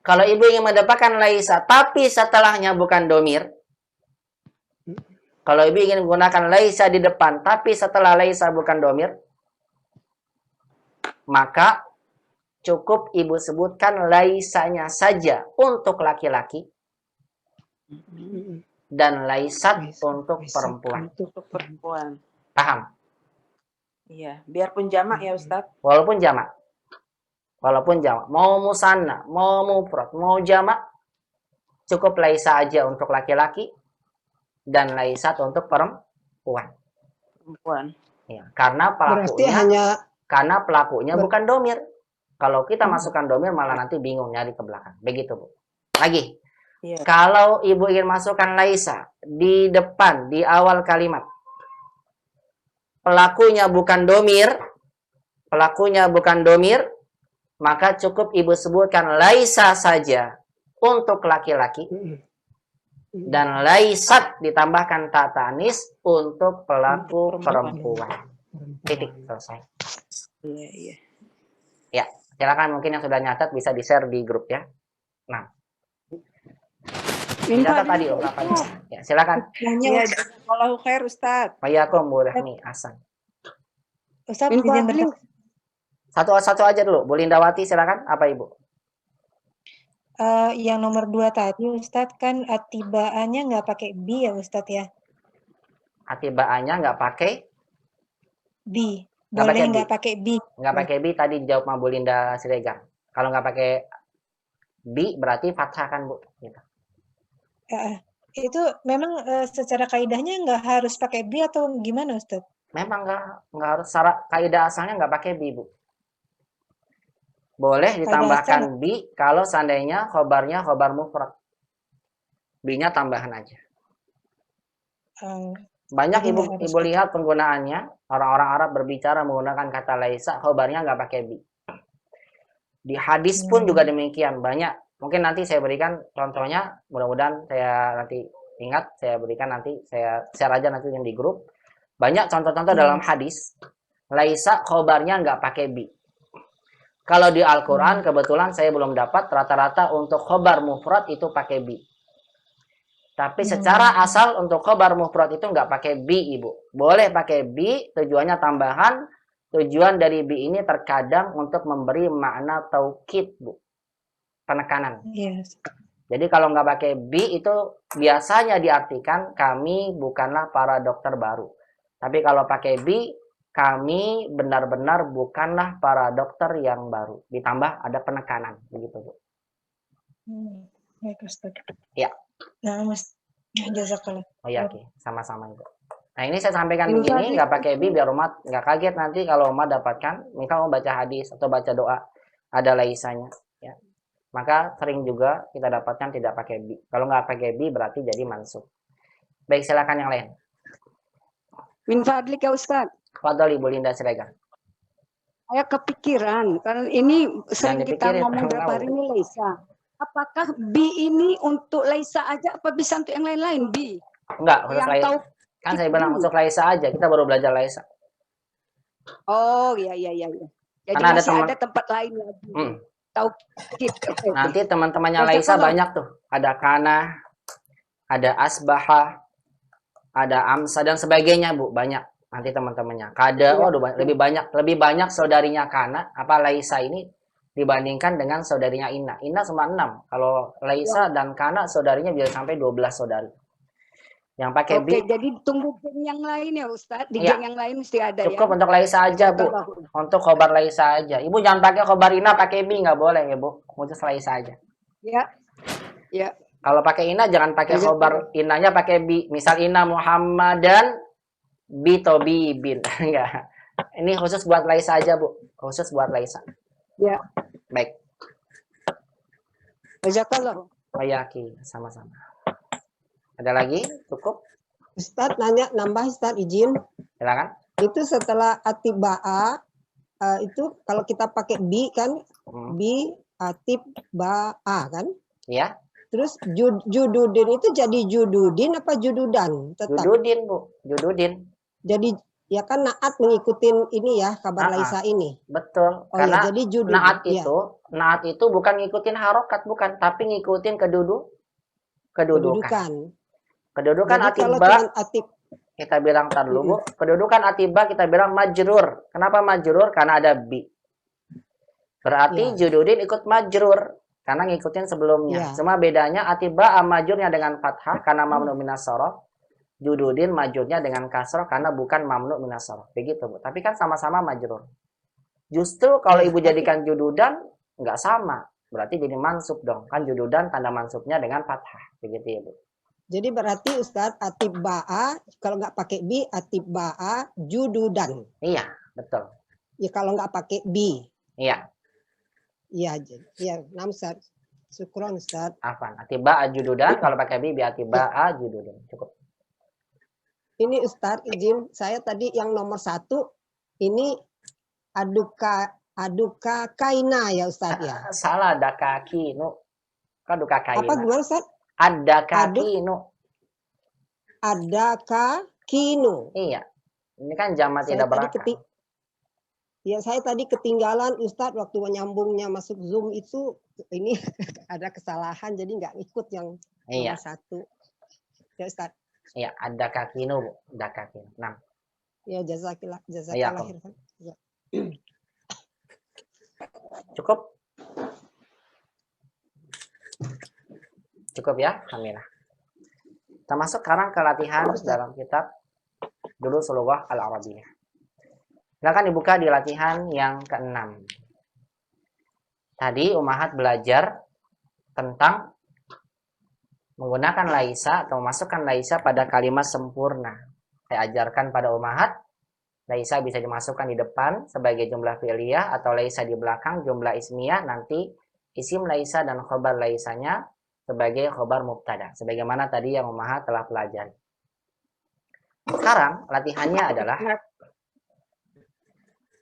kalau ibu ingin mendapatkan laisa, tapi setelahnya bukan domir, kalau ibu ingin menggunakan laisa di depan, tapi setelah laisa bukan domir, maka cukup ibu sebutkan laisanya saja untuk laki-laki, dan laisat untuk perempuan. Untuk perempuan. Paham? Iya, biarpun jamak ya Ustadz. Walaupun jamak. Mau musanna, mau mufrad, mau jamak, cukup laisa aja untuk laki-laki dan laisat untuk perempuan. Ya, karena berarti pelakunya bukan domir. Kalau kita masukkan domir malah nanti bingung nyari ke belakang. Begitu, Bu. Lagi. Iya. Kalau ibu ingin masukkan laisa di depan, di awal kalimat, pelakunya bukan domir, maka cukup ibu sebutkan laisa saja untuk laki-laki. Mm-mm. Mm-mm. Dan laisat ditambahkan ta ta'nis untuk pelaku Untuk perempuan. Titik, selesai. Iya, iya. Ya, silakan mungkin yang sudah nyatat bisa di-share di grup ya. Nah, dicatat tadi ungkapannya. Ya, silakan. Iya, jazakallahu khair Ustaz. Wayakum Bu Rahmi Hasan. Ustaz, Min izin fadlik. Satu aja dulu. Bu Lindawati silakan. Apa Ibu? yang nomor 2 tadi Ustadz kan atibaannya nggak pakai bi ya Ustadz ya? Atibaannya nggak pakai Bi. Nggak Boleh pakai bi. nggak pakai bi? nggak pakai bi tadi dijawab sama Bu Linda Siregar. Kalau nggak pakai bi berarti fathah kan Bu? Gitu. Itu memang secara kaidahnya nggak harus pakai bi atau gimana Ustadz? Memang nggak harus. Secara kaidah asalnya nggak pakai bi Bu. Boleh ditambahkan bi kalau seandainya khobarnya khobar mufrad. Bi-nya tambahan aja. Banyak Jadi nggak harus ibu lihat penggunaannya, orang-orang Arab berbicara menggunakan kata laisa, khobarnya nggak pakai bi. Di hadis pun juga demikian, banyak. Mungkin nanti saya berikan contohnya, mudah-mudahan saya nanti ingat, saya berikan nanti, saya share aja nanti yang di grup. Banyak contoh-contoh dalam hadis, laisa khobarnya nggak pakai bi. Kalau di Al-Quran, kebetulan saya belum dapat, rata-rata untuk khobar mufrad itu pakai bi. Tapi secara asal untuk khobar mufrad itu nggak pakai bi, Ibu. Boleh pakai bi, tujuannya tambahan. Tujuan dari bi ini terkadang untuk memberi makna taukid, Bu. Penekanan. Yes. Jadi kalau nggak pakai bi itu biasanya diartikan kami bukanlah para dokter baru. Tapi kalau pakai bi, kami benar-benar bukanlah para dokter yang baru. Ditambah ada penekanan, begitu Bu. Baik Ustaz. Ya. Nah, Mas, jazakallah. Oh iya, oke. Sama-sama Ibu. Nah ini saya sampaikan begini, nggak pakai bi biar umat nggak kaget nanti kalau umat dapatkan, misal mau baca hadis atau baca doa, ada laisanya. Ya. Maka sering juga kita dapatkan tidak pakai bi. Kalau nggak pakai bi berarti jadi mansub. Baik, silakan yang lain. Min fadlik ya Ustaz. Fadhol Ibu Linda Siregar. Saya kepikiran, karena ini sering kita dipikirin, ngomong berapa hari ini Laisa. Apakah bi ini untuk Laisa aja apa bisa untuk yang lain-lain bi? Enggak, khusus Yang Laisa. tahu Kan saya bilang untuk Laisa aja, kita baru belajar Laisa. Oh iya. Jadi Karena ada masih teman- ada tempat lain lagi. Hmm. Tahu gitu. Nanti teman-temannya Baca Laisa kalau- banyak tuh. Ada kana, ada asbaha, ada amsa dan sebagainya Bu, banyak. Nanti teman-temannya. Kada, waduh lebih banyak saudarinya kana, apa Laisa ini dibandingkan dengan saudarinya Inna. Inna cuma 6. Kalau Laisa dan kana saudarinya bisa sampai 12 saudari. Yang pakai bi Oke, jadi tunggu geng yang lain ya Ustaz. Di Iya. geng yang lain mesti ada cukup ya. untuk Laisa aja Bu. Untuk khobar Laisa aja. Ibu jangan pakai khobar Inna pakai bi, nggak boleh ya Bu. Untuk Laisa aja. Ya. Kalau pakai Inna jangan pakai Iya. khobar Innanya pakai bi. Misal Inna Muhammadan bi tobi bin. Enggak. Ini khusus buat Laisa aja Bu. Khusus buat Laisa. Ya. Baik. Jazakallah. Bayaki sama-sama. Ada lagi? Cukup? Ustadz nambah Ustadz izin. Silakan. Itu setelah atibaa itu kalau kita pakai bi kan, bi atibaa kan? Iya. Terus jududin itu jadi jududin apa jududan? Tetap. Jududin Bu. Jududin. Jadi ya kan naat ngikutin ini ya kabar Laisa ini. Betul. Oh Karena ya, jadi jududin. naat itu bukan ngikutin harokat, bukan, tapi ngikutin kedudukan. Kedudukan Jadi kalau atiba cuman kita bilang tar dulu Bu. Kedudukan atiba kita bilang majrur. Kenapa majrur? Karena ada bi. Berarti jududin ikut majrur karena ngikutin sebelumnya. Cuma bedanya atiba majurnya dengan fathah karena mamnu minas shorof. Jududin majurnya dengan kasroh karena bukan mamnu minas shorof. Begitu Bu. Tapi kan sama-sama majrur. Justru kalau ibu jadikan jududan nggak sama. Berarti jadi mansub dong. Kan jududan tanda mansubnya dengan fathah. Begitu ya Bu. Jadi berarti Ustadz atibaa kalau nggak pakai bi atibaa jududan. Iya, betul. Ya kalau nggak pakai bi. Iya. Iya, ya, Ustadz. Syukron Ustadz. Afan. Atiba jududan kalau pakai bi atiba jududan. Cukup. Ini Ustadz izin saya tadi yang nomor 1 ini aduka kaina ya Ustadz ya. Salah ada kaki nu. Kan duka Apa kaina. gimana Ustaz? Adaka Aduk. kinu. Adaka kinu. Iya. Ini kan jamak Saya tidak tadi berakal. Ya, saya tadi ketinggalan Ustadz waktu menyambungnya masuk Zoom itu ini ada kesalahan jadi nggak ikut yang Iya. nomor 1. Ya Ustadz. Iya, adaka kinu, Bu. Adaka kinu. Nah, Ya jazakillah Iya, Kom. khairan. Ya. cukup? Cukup ya, alhamdulillah. Kita masuk sekarang ke latihan dalam kitab Durusul Lughah Al-Arabiyyah. Silakan dibuka di latihan yang ke-6. Tadi Ummahat belajar tentang menggunakan laisa atau memasukkan laisa pada kalimat sempurna. Saya ajarkan pada Ummahat, laisa bisa dimasukkan di depan sebagai jumlah fi'liyah atau laisa di belakang jumlah ismiyah, nanti isim laisa dan khobar laisanya sebagai khobar mubtada. Sebagaimana tadi yang Ummahat telah pelajari. Sekarang latihannya adalah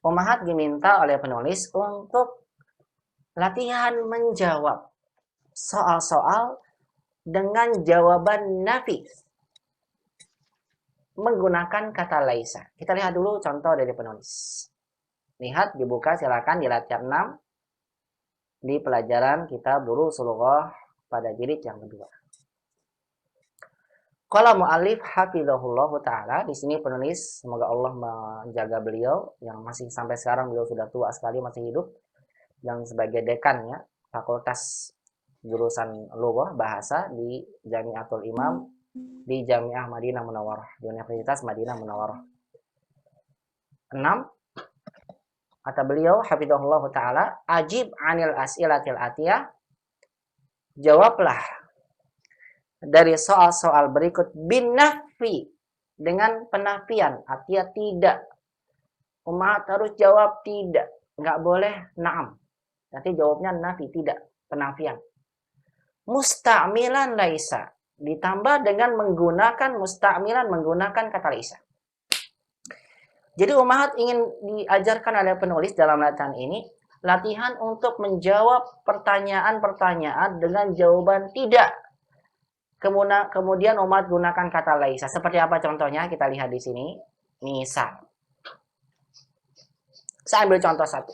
Ummahat diminta oleh penulis untuk latihan menjawab soal-soal dengan jawaban nafi menggunakan kata laisa. Kita lihat dulu contoh dari penulis. Lihat, dibuka silakan di latihan 6 di pelajaran kitab Durusul Lughah pada jilid yang kedua. Qala mu'allif hafizahullahu ta'ala, di sini penulis, semoga Allah menjaga beliau yang masih sampai sekarang, beliau sudah tua sekali, masih hidup, dan sebagai dekannya Fakultas Jurusan Lughah Bahasa di Jami'atul Imam di Jami'ah Madinah Munawwarah, di Universitas Madinah Munawwarah. 6. Kata beliau hafizahullahu ta'ala, ajib anil as'ilatil atiyah, jawablah dari soal-soal berikut bin nafi, dengan penafian, artinya tidak. Ummahat harus jawab tidak, nggak boleh na'am. Nanti jawabnya nafi, tidak, penafian. Musta'milan laisa, ditambah dengan menggunakan musta'milan, menggunakan kata laisa. Jadi Ummahat ingin diajarkan oleh penulis dalam latihan ini, latihan untuk menjawab pertanyaan-pertanyaan dengan jawaban tidak. Kemudian Ummahat gunakan kata laisa. Seperti apa contohnya? Kita lihat di sini. Misal. Saya ambil contoh satu.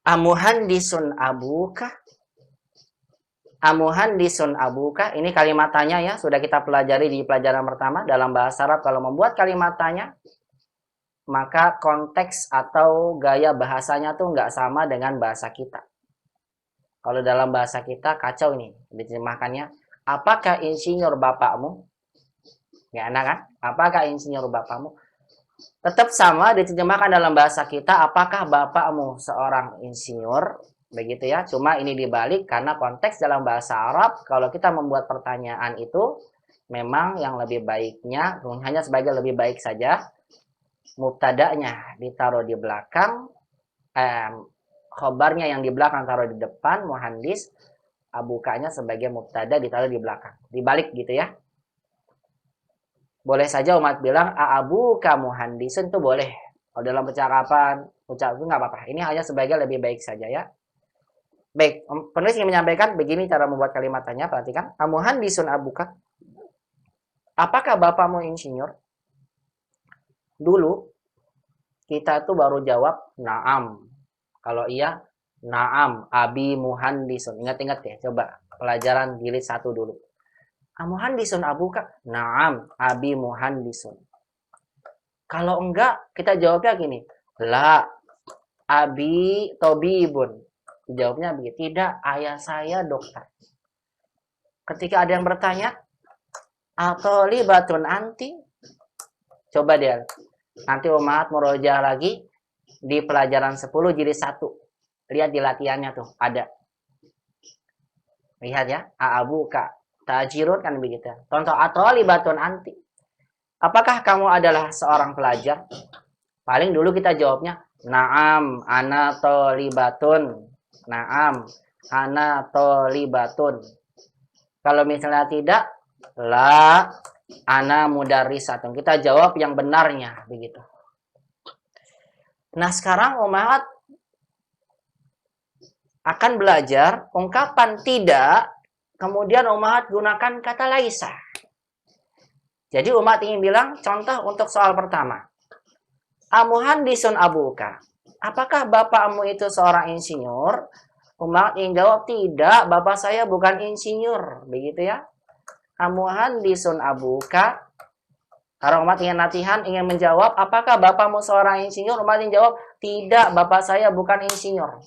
Amuhandisun abuka. Amuhandisun abuka. Ini kalimat tanya ya. Sudah kita pelajari di pelajaran pertama. Dalam bahasa Arab kalau membuat kalimat tanya, maka konteks atau gaya bahasanya tuh nggak sama dengan bahasa kita. Kalau dalam bahasa kita kacau ini diterjemahkannya. Apakah insinyur bapakmu? Nggak enak kan? Apakah insinyur bapakmu? Tetap sama diterjemahkan dalam bahasa kita. Apakah bapakmu seorang insinyur? Begitu ya. Cuma ini dibalik karena konteks dalam bahasa Arab. Kalau kita membuat pertanyaan itu memang yang lebih baiknya hanya sebagai lebih baik saja. Mubtada'nya ditaruh di belakang. Khobarnya yang di belakang taruh di depan, muhandis, abukanya sebagai mubtada ditaruh di belakang. Dibalik gitu ya. Boleh saja umat bilang, abuka muhandisun, itu boleh. Kalau dalam percakapan, ucap itu nggak apa-apa. Ini hanya sebagai lebih baik saja ya. Baik, penulis ingin menyampaikan begini cara membuat kalimatnya, perhatikan. Muhandisun abuka. Apakah bapakmu insinyur? Dulu, kita tuh baru jawab, na'am. Kalau iya, na'am, abi muhandisun. Ingat-ingat ya, coba pelajaran jilid 1 dulu. Muhandisun abuka? Na'am, abi muhandisun. Kalau enggak, kita jawabnya gini. La, abi tobibun. Jawabnya begitu. Tidak, ayah saya dokter. Ketika ada yang bertanya, atolibatun anti? Coba dia. Nanti Ummahat murojaah lagi. Di pelajaran 10 jilid 1. Lihat di latihannya tuh, ada. Lihat ya, a'abuka tajirun kan begitu. Contoh atolibatun anti. Apakah kamu adalah seorang pelajar? Paling dulu kita jawabnya, na'am, ana tolibatun. Na'am, ana tolibatun. Kalau misalnya tidak, la, ana mudarrisatun. Kita jawab yang benarnya, begitu. Nah sekarang Ummahat akan belajar ungkapan tidak, kemudian ummahat gunakan kata laisa. Jadi umat ingin bilang, contoh untuk soal pertama. Amuhandisun abuka. Apakah bapakmu itu seorang insinyur? Umat ingin jawab, tidak, bapak saya bukan insinyur. Begitu ya. Amuhandisun abuka. Kalau umat ingin latihan, ingin menjawab, apakah bapakmu seorang insinyur? Umat ingin jawab, tidak, bapak saya bukan insinyur.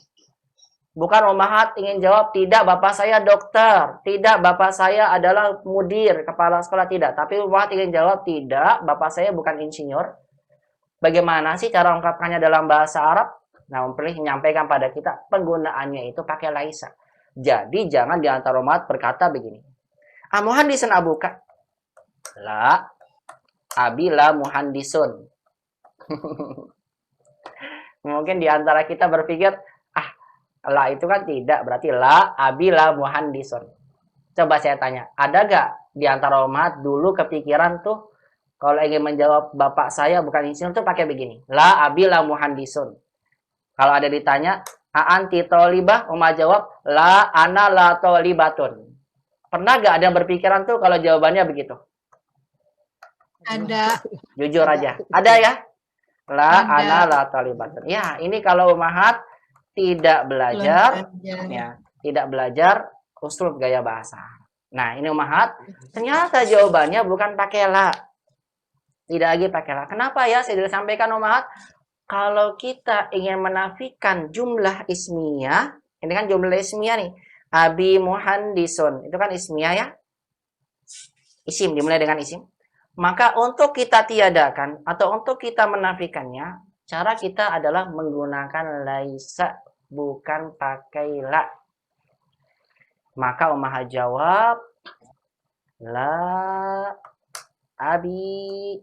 Bukan umat ingin jawab, tidak, bapak saya dokter. Tidak, bapak saya adalah mudir, kepala sekolah. Tidak. Tapi umat ingin jawab, tidak, bapak saya bukan insinyur. Bagaimana sih cara ungkapkannya dalam bahasa Arab? Nah, Umpli menyampaikan pada kita, penggunaannya itu pakai laisa. Jadi, jangan di antara umat berkata begini. Amuhandisun abuka. La. Abila muhandisun. Mungkin di antara kita berpikir, la itu kan tidak, berarti la abila muhandisun. Coba saya tanya, ada gak di antara umat dulu kepikiran tuh, kalau ingin menjawab bapak saya bukan insinyur tuh pakai begini. La abila muhandisun. Kalau ada ditanya, anti tolibah, umat jawab, la ana la tolibatun. Pernah gak ada yang berpikiran tuh kalau jawabannya begitu? Ada. Jujur aja. Ada ya? La Ada. ana la tolibatun. Ya, ini kalau umahat tidak belajar, ya, tidak belajar uslub gaya bahasa. Nah, ini umahat, ternyata jawabannya bukan pakai la. Tidak lagi pakai la. Kenapa ya? Saya sampaikan umahat, kalau kita ingin menafikan jumlah ismiyah, ini kan jumlah ismiyah nih. Abi muhandisun, itu kan ismiyah ya. Isim, dimulai dengan isim. Maka untuk kita tiadakan, atau untuk kita menafikannya, cara kita adalah menggunakan laisa, bukan pakai la. Maka umahat jawab, la abi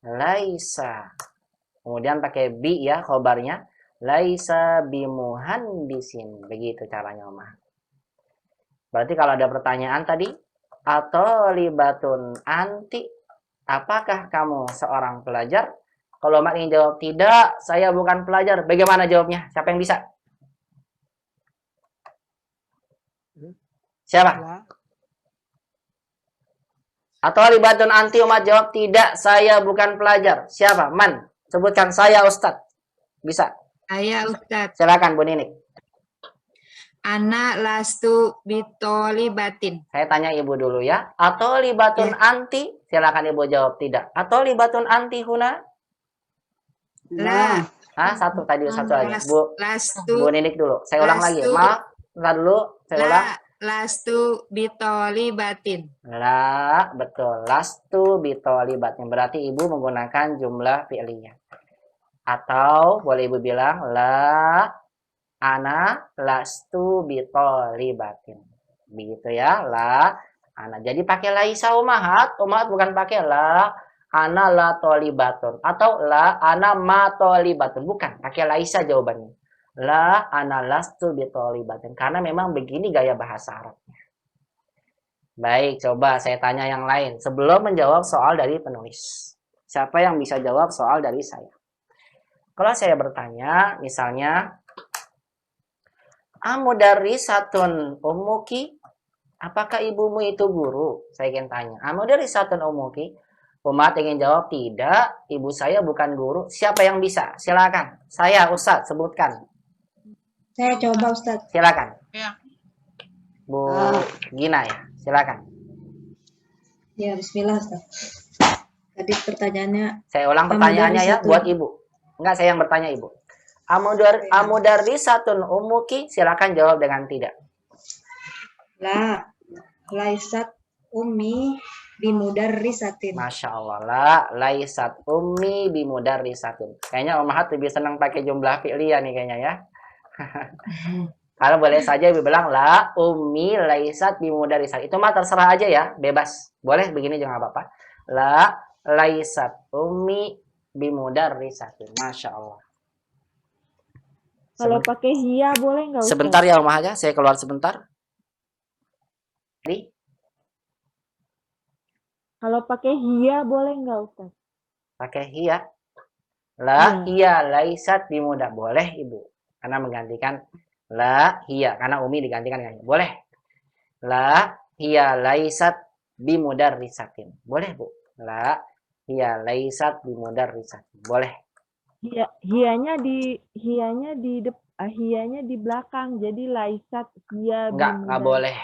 laisa. Kemudian pakai bi ya khobarnya. Laisa bimuhandisin. Begitu caranya umahat. Berarti kalau ada pertanyaan tadi, atau libatun anti, apakah kamu seorang pelajar? Kalau umat ingin jawab tidak, saya bukan pelajar. Bagaimana jawabnya? Siapa yang bisa? Siapa? Atau libatun anti, umat jawab tidak, saya bukan pelajar. Siapa? Man? Sebutkan, saya Ustadz. Bisa? Saya Ustadz. Silakan Bu Ninik. Ana lastu bitolibatin. Saya tanya Ibu dulu ya. Atau libatun anti? Silakan Ibu jawab tidak. Atau libatun anti huna? La. Satu tadi, satu aja. Bu Lastu. Ninik dulu. Saya ulang lagi. Maaf, bentar dulu. Saya ulang. Lastu bitolibatin. La, betul. Lastu bitolibatin. Berarti Ibu menggunakan jumlah fi'liyah. Atau boleh Ibu bilang, la ana lastu bitolibatin. Begitu ya, la ana. Jadi pakai laisa umahat. Umahat bukan pakai la ana la tolibatun. Atau la ana ma tolibatun. Bukan, pakai laisa jawabannya. La ana lastu bitolibatin. Karena memang begini gaya bahasa Arabnya. Baik, coba saya tanya yang lain. Sebelum menjawab soal dari penulis. Siapa yang bisa jawab soal dari saya? Kalau saya bertanya, misalnya, amudarrisatun ummuki, apakah ibumu itu guru? Saya ingin tanya. Amudarrisatun ummuki, umat ingin jawab tidak, ibu saya bukan guru. Siapa yang bisa? Silakan. Saya Ustadz, sebutkan. Saya coba Ustadz. Silakan. Ya. Bu Gina ya, silakan. Ya, bismillah Ustadz. Tadi pertanyaannya, Saya ulang pertanyaannya ya buat Ibu. Enggak, saya yang bertanya Ibu. Amudarrisatun ummuki, silakan jawab dengan tidak. la laisat ummi bimudarrisatin. Masya Allah, la laisat ummi bimudarrisatin. Kayaknya Umahat lebih senang pakai jumlah fi'liyah nih kayaknya ya. Kalau boleh saja Ibu bilang la ummi laisat bimudarrisatin. Itu mah terserah aja ya, bebas. Boleh begini jangan apa-apa. La laisat ummi bimudarrisatin. Masya Allah. Kalau pakai hiya boleh nggak Ustaz? Sebentar ya Umahat ya, saya keluar sebentar. Ini Kalau pakai hiya boleh nggak Ustaz? pakai hiya. La hiya laisat bimuda. Boleh Ibu. Karena menggantikan La hiya, karena umi digantikan dengan hiya. Boleh. La hiya laisat bimudarrisatin. Boleh, Bu. La hiya laisat bimudarrisatin. Boleh. Hiyanya di belakang. Jadi laisat hiya Enggak boleh.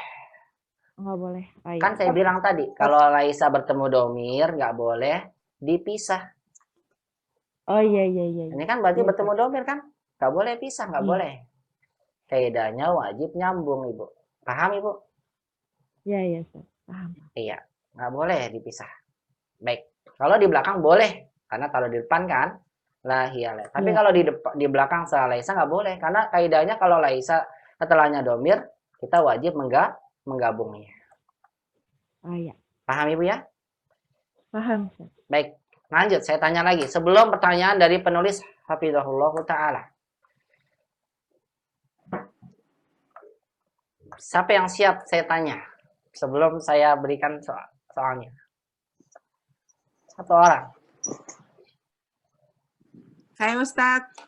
Enggak boleh. Oh, iya. Kan saya bilang tadi, kalau laisa bertemu domir, enggak boleh dipisah. Oh iya. Ini kan berarti Iya, bertemu domir kan? Enggak boleh pisah, enggak Iya. boleh. Kaidahnya wajib nyambung, Ibu. Paham, Ibu? Iya, Ustaz. Paham. Iya, nggak boleh dipisah. Baik, kalau di belakang boleh, karena kalau di depan kan la hiya la. Tapi Iya. kalau di belakang setelah laisa nggak boleh, karena kaidahnya kalau laisa setelahnya domir, kita wajib menggabungnya. Oh iya. Paham Ibu ya? Paham, Ustaz. Baik, lanjut saya tanya lagi. Sebelum pertanyaan dari penulis hafizahullah ta'ala. Siapa yang siap saya tanya? Sebelum saya berikan soalnya. Satu orang. Saya Ustadz.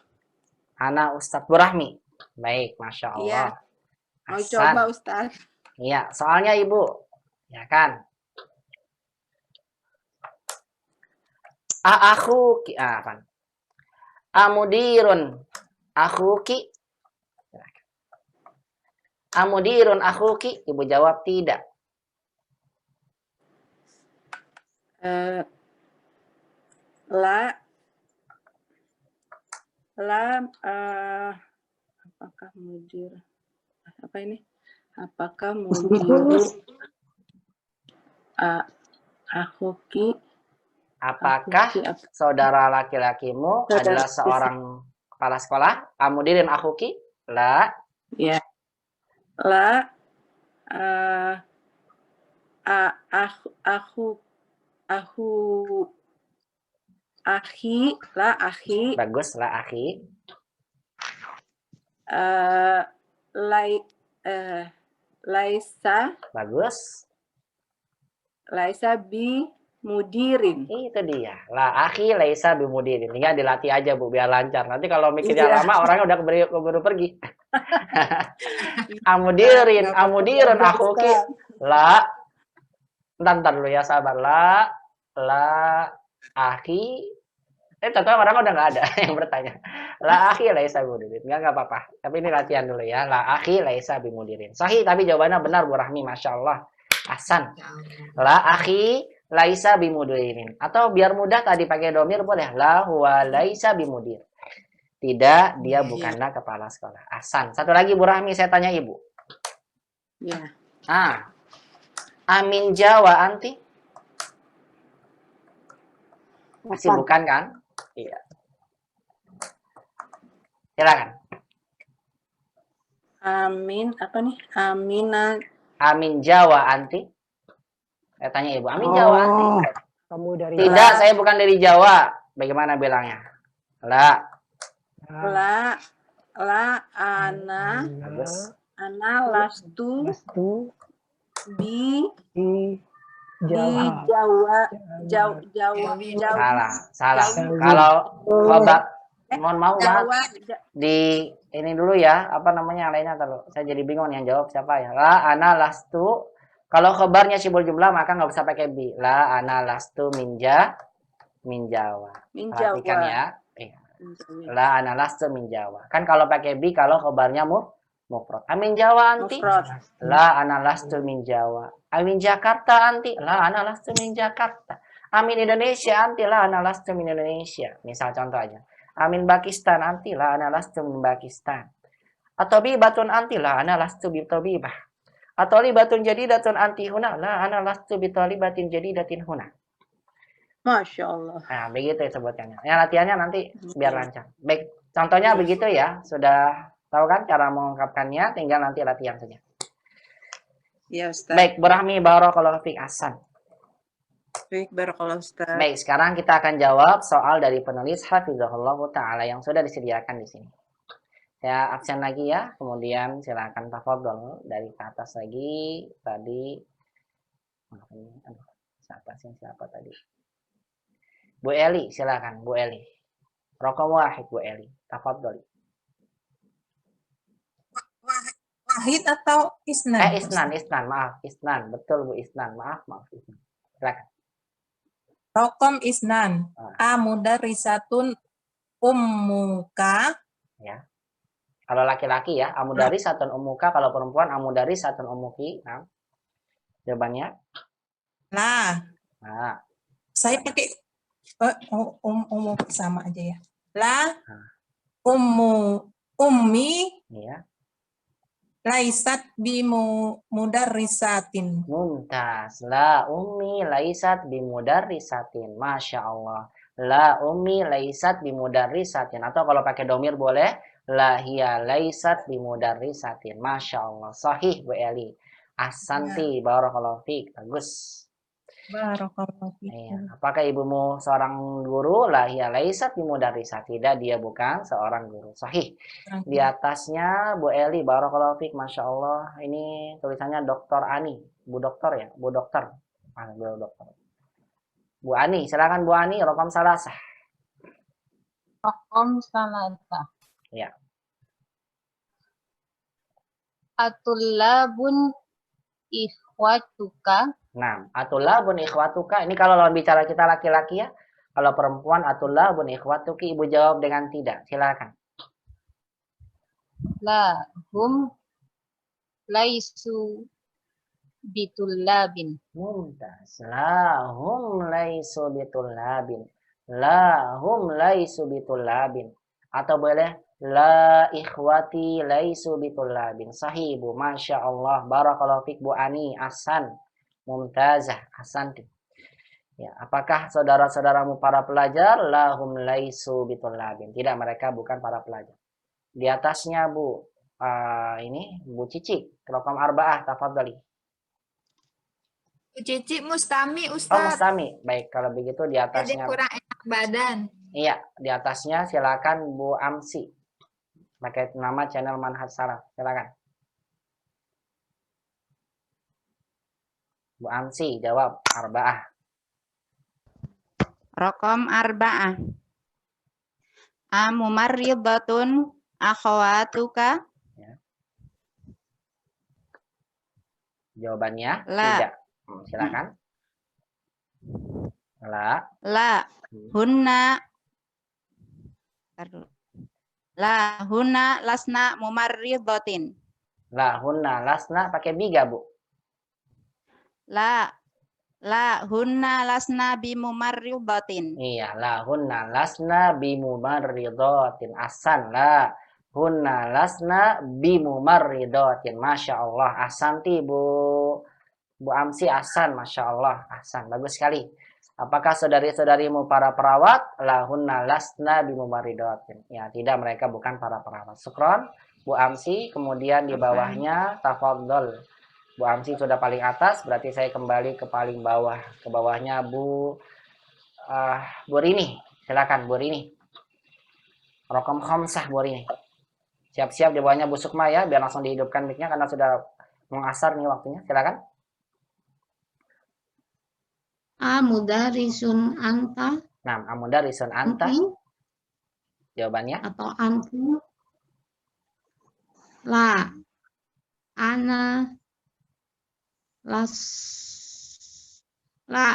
Ana Ustadz Burahmi. Baik, Masya Iya. Allah. Mau Hasan. coba Ustadz. Iya, soalnya Ibu. Ya kan? Akhuki. Kan? Amudirun. Akhuki. Amudirun akhuki. Ibu jawab tidak. Apakah mudir? Apa ini? Apakah mudiru akhuki? Apakah saudara laki-lakimu adalah seorang kepala sekolah? Amudirin akhuki? La. Ya. La. Akhi, la akhi. Bagus, la akhi. Laisa. Bagus. Laisa bi mudirin. Itu dia. La akhi laisa bi mudirin. Tinggal dilatih aja Bu biar lancar. Nanti kalau mikirnya lama orangnya udah keburu pergi. Amudirin akhuki. La. Ntar dulu ya sabar. La akhi. Contohnya orang udah nggak ada yang bertanya. La akhi laisa bimudirin. Nggak apa-apa. Tapi ini latihan dulu ya. La akhi laisa bimudirin. Sahih tapi jawabannya benar Bu Rahmi. Masya Allah. Hasan. La akhi laisa bimudirin. Atau biar mudah tadi pakai domir boleh. La huwa laisa bimudir. Tidak, dia bukanlah kepala sekolah. Hasan. Satu lagi Bu Rahmi saya tanya Ibu. Ya. Amin Jawa anti? Masih bukan kan? Iya. Silakan. Amin apa nih? Amin Jawa anti? Saya tanya Ibu, Amin Jawa anti? Kamu dari Tidak, saya bukan dari Jawa. Bagaimana bilangnya? La ana lastu bi Jawa. Salah. Kalau khobar mohon maaf di ini dulu ya, apa namanya yang lainnya terus. Saya jadi bingung yang jawab siapa ya. La ana lastu. Kalau khobarnya sibul jumlah maka nggak usah pakai bi. La ana lastu min Jawa. Perhatikan ya. La ana lastu min Jawa. Kan kalau pakai bi kalau khobarnya mufrad. Amin Jawa anti? La ana lastu min Jawa. Amin Jakarta anti? La ana lastu min Jakarta. Amin Indonesia anti? La ana lastu min Indonesia. Misal contoh aja. Amin Pakistan anti? La ana lastu min Pakistan. Atau bibatun anti? La ana lastu bi tabibah. Atau libatun jadidatun anti huna? La ana lastu bi talibatin jadidatin huna. Masya Allah. Nah, begitu sebutannya. Ya, latihannya nanti biar lancar. Baik, contohnya begitu ya. Sudah tahu kan cara mengungkapkannya, tinggal nanti latihan saja. Ya, Ustaz. Baik, Burahmi barakallahu fiik Hasan. Baik, barakallahu Ustaz. Baik, sekarang kita akan jawab soal dari penulis hafizahullah taala yang sudah disediakan di sini. Saya absen lagi ya, kemudian silakan tafadhol dari ke atas lagi tadi. Siapa tadi? Bu Eli, silakan Bu Eli. Raqam wahid Bu Eli. Tafadhol. Wahid atau isnan? Isnan, maaf, isnan, betul Bu Isnan, maaf, Isnan. Silakan. Rokom isnan. A mudarrisatun ummuka. Ya. Kalau laki-laki ya, amudarisatun ummuka, kalau perempuan amudarisatun ummuki. Nah. Jawabannya? Nah. Nah. Saya pakai sama aja ya. La ummi ya. Laisat bimu mudarrisatin. Mumtaz. La ummi laisat bimudarrisatin. Masya Allah. La ummi laisat bimudarrisatin. Atau kalau pakai domir boleh. La hiya laisat bimudarrisatin. Masya Allah. Sahih Bu Eli. Ahsanti. Barakallahu fiik. Bagus. Barakallahu fiik. Iya. Apakah ibumu seorang guru? La hiya laisat bimudarrisat. Tidak, dia bukan seorang guru. Sahih. Di atasnya Bu Eli, barakallahu fiik, Masya Allah. Ini tulisannya Dr. Ani. Bu Dokter ya? Bu Dokter. Bu Dokter. Bu Ani, silakan Bu Ani, rokam salasah. Rokom salasah. Ya. Atullabun ikhwatuka. Nah, atullabun ikhwatuka. Ini kalau lawan bicara kita laki-laki ya. Kalau perempuan atullabun ikhwatuki, ibu jawab dengan tidak. Silakan. La hum laisu bitullabin. Mumtaz. La hum laisu bitullabin. La hum laisu bitullabin. Atau boleh la ikhwati laisu bitullabin. Sahih Bu, Masya Allah. Barakallahu fiik Bu Ani. Ahsan. Mumtazah. Ahsanti. Ya, apakah saudara-saudaramu para pelajar? Lahum laisu bitullabin. Tidak, mereka bukan para pelajar. Di atasnya Bu, ini Bu Cici, rokam arba'ah, tafadhali. Bu Cici mustami, Oh, Ustaz. mustami. Baik, kalau begitu di Jadi atasnya. kurang enak badan. Iya, di atasnya silakan Bu Amsi. Pakai nama channel Manhaj Salaf. Silakan. Bu Amsi jawab arba'ah. Rokom arba'ah. Amumarridatun akhwatuka. Ya. Jawabannya La. tidak. Silakan. La. Hunna. La hunna lasna mumarridatin. La hunna lasna pakai biga Bu. La hunna lasna bimumarridatin. Iya, la hunna lasna bimumarridatin. Ahsan, la hunna lasna bimumarridatin. Masya Allah. Ahsanti Bu Amsi, ahsan, Masya Allah. Ahsan, bagus sekali. Apakah saudari-saudarimu para perawat? La hunna lasna bimumarridatin. Ya, tidak, mereka bukan para perawat. Syukron Bu Amsi, kemudian di bawahnya tafadhol. Bu Amsi sudah paling atas, berarti saya kembali ke paling bawah. Ke bawahnya Bu Rini. Silakan Bu Rini. Rokom khamsah Bu Rini. Siap-siap di bawahnya Bu Sukma ya, biar langsung dihidupkan mic-nya karena sudah mengasar nih waktunya. Silakan. Amudarisun anta. Nah, amudarisun anta. Jawabannya? Atau antu. La. Ana. La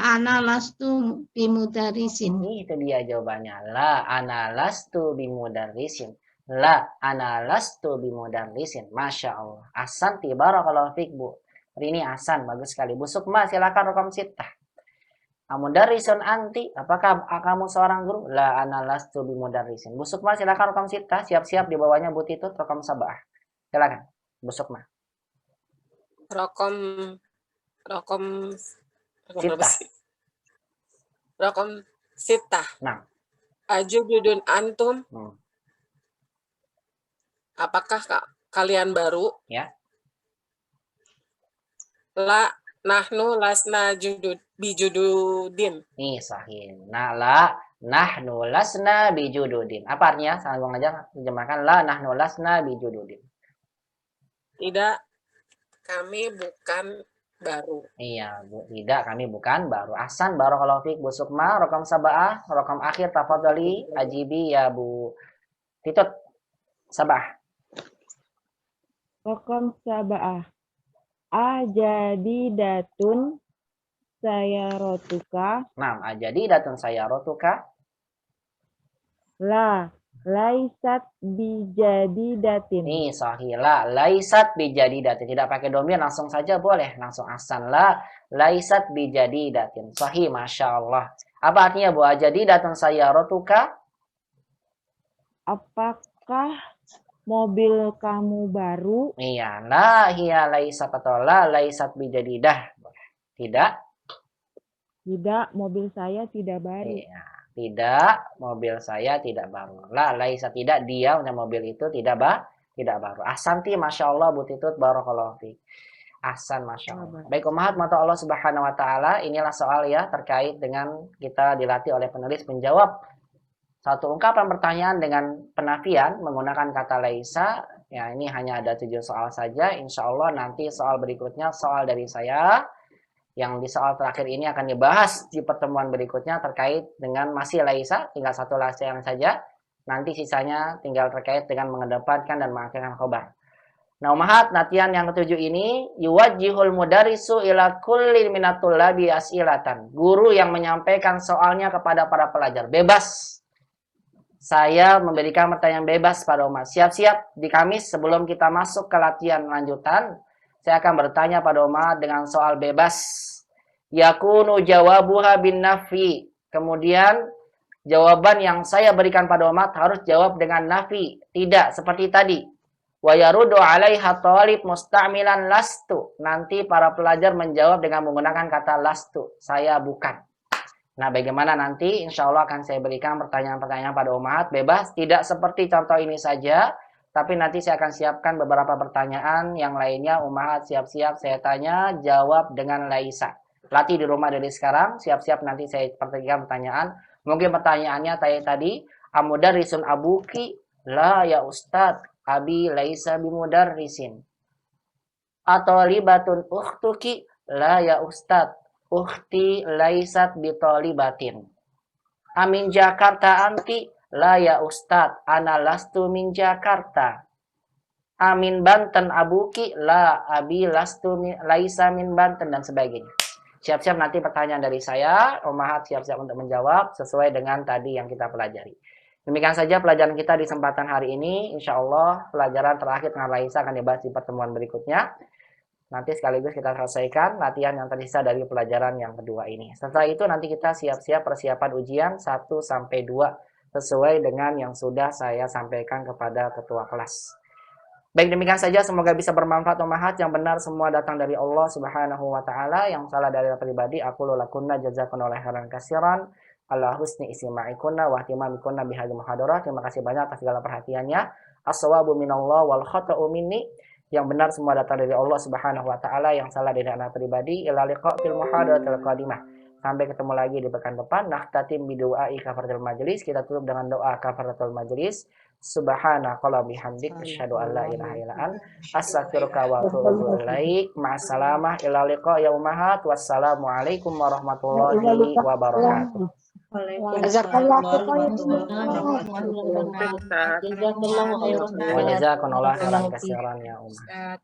ana lastu bimudarisin. Itu dia jawabannya. La ana lastu bimudarrisin. La ana lastu bimudarrisin. Masya Allah. Ahsanti, barakallahu fiik Bu. Ini ahsan, bagus sekali. Bu Sukma, silakan rokam sittah. Amudarrisun anti, apakah kamu seorang guru? La ana lastu bimudarrisin. Bu Sukma, silakan rokam sittah. Siap-siap di bawahnya Bu Titut, rokam sabah. Silakan, Bu Sukma. Rokom Sittah. Rokom sittah. Nah. Ajududun antum. Apakah kalian baru? Ya. La nahnu lasna bijududin. Nih sahih. Nah, la nahnu lasna bijududin. Apa artinya? Sambung aja, terjemahkan. La nahnu lasna bijududin. Tidak, kami bukan baru. Iya, Bu. Tidak, kami bukan baru. Ahsan, barakallahu fiik Bu Sukma. Rokam sabah, rokam akhir, tafadhali. Ajibi ya Bu Titut. Sabah. Rokam sab'ah. Ajadidatun sayarotuka. Nah, ajadidatun sayarotuka. La. Laisat bijadidatin. Nih, sahih. La. Laisat bijadidatin. Tidak pakai domir, langsung saja boleh. Langsung asan. La. Laisat bijadidatin. Sahih, Masya Allah. Apa artinya, Bu? Ajadidatun sayarotuka. Apakah mobil kamu baru? Iya, la hiya laisat atau la laisat bijadidah. Tidak. Tidak, mobil saya tidak baru. Iya, tidak, mobil saya tidak baru. La laisat tidak, dia punya mobil itu tidak baru. Ahsanti, Masya Allah, Bu Titut, barakallahu fiik. Ahsan, Masya Allah. Baik, Ummahat mata Allah Subhanahu wa Ta'ala, inilah soal ya terkait dengan kita dilatih oleh penulis menjawab satu ungkapan pertanyaan dengan penafian menggunakan kata laisa. Ya, ini hanya ada 7 soal saja. Insya Allah nanti soal berikutnya soal dari saya. Yang di soal terakhir ini akan dibahas di pertemuan berikutnya terkait dengan masih laisa. Tinggal satu laisa yang saja. Nanti sisanya tinggal terkait dengan mengedepankan dan mengakhirkan khobar. Nah, Ummahat, latihan yang ke-7 ini. Yuwajjihul mudarisu ila kulli minatul labi as'ilatan. Guru yang menyampaikan soalnya kepada para pelajar. Bebas. Saya memberikan pertanyaan bebas pada umat. Siap-siap di Kamis sebelum kita masuk ke latihan lanjutan. Saya akan bertanya pada umat dengan soal bebas. Yakunu jawabuha bin nafi. Kemudian jawaban yang saya berikan pada umat harus jawab dengan nafi. Tidak seperti tadi. Wa yarudu alaiha talib musta'milan lastu. Nanti para pelajar menjawab dengan menggunakan kata lastu. Saya bukan. Nah, bagaimana nanti? Insya Allah akan saya berikan pertanyaan-pertanyaan pada umat bebas. Tidak seperti contoh ini saja. Tapi nanti saya akan siapkan beberapa pertanyaan yang lainnya. Umat siap-siap saya tanya. Jawab dengan laisa. Latih di rumah dari sekarang. Siap-siap nanti saya berikan pertanyaan. Mungkin pertanyaannya tadi. Amudarisun abuki. La ya ustad. Abi laisa bimudarrisin. Atau libatun ukhtuki. La ya ustad. Ukhti laisat bitolibatin. Amin Jakarta anti. La ya ustad. Ana lastu min Jakarta. Amin Banten abuki. La abi lastu laisa min Banten. Dan sebagainya. Siap-siap nanti pertanyaan dari saya. Ummahat siap-siap untuk menjawab sesuai dengan tadi yang kita pelajari. Demikian saja pelajaran kita di kesempatan hari ini. Insya Allah pelajaran terakhir dengan Laisa akan dibahas di pertemuan berikutnya. Nanti sekaligus kita selesaikan latihan yang tersisa dari pelajaran yang kedua ini. Setelah itu nanti kita siap-siap persiapan ujian 1-2 sesuai dengan yang sudah saya sampaikan kepada ketua kelas. Baik, demikian saja, semoga bisa bermanfaat Ummahat. Yang benar semua datang dari Allah Subhanahu wa Ta'ala, yang salah dari pribadi. Aku lakunna jazakumullahu khairan katsiran ala husni istima'ikunna wa ihtimamikunna bihadhihi muhadarah. Terima kasih banyak atas segala perhatiannya. As-shawabu minallah wal khata'u minni. Yang benar semua datang dari Allah Subhanahu wa Ta'ala, yang salah dari anak pribadi. Ila liqa fil muhadaratil qadimah. Sampai ketemu lagi di pekan depan. Nakhtatim bidu'ai kafaratul majlis. Kita tutup dengan doa kafaratul majlis. Subhanakallahumma bihamdik asyhadu an la ilaha illa anta astaghfiruka wa atubu ilaik. Ma'assalamah ila liqa ya Ummahat. Wassalamualaikum warahmatullahi wabarakatuh. Jazakallahu khairan katsiran ya Ummahat.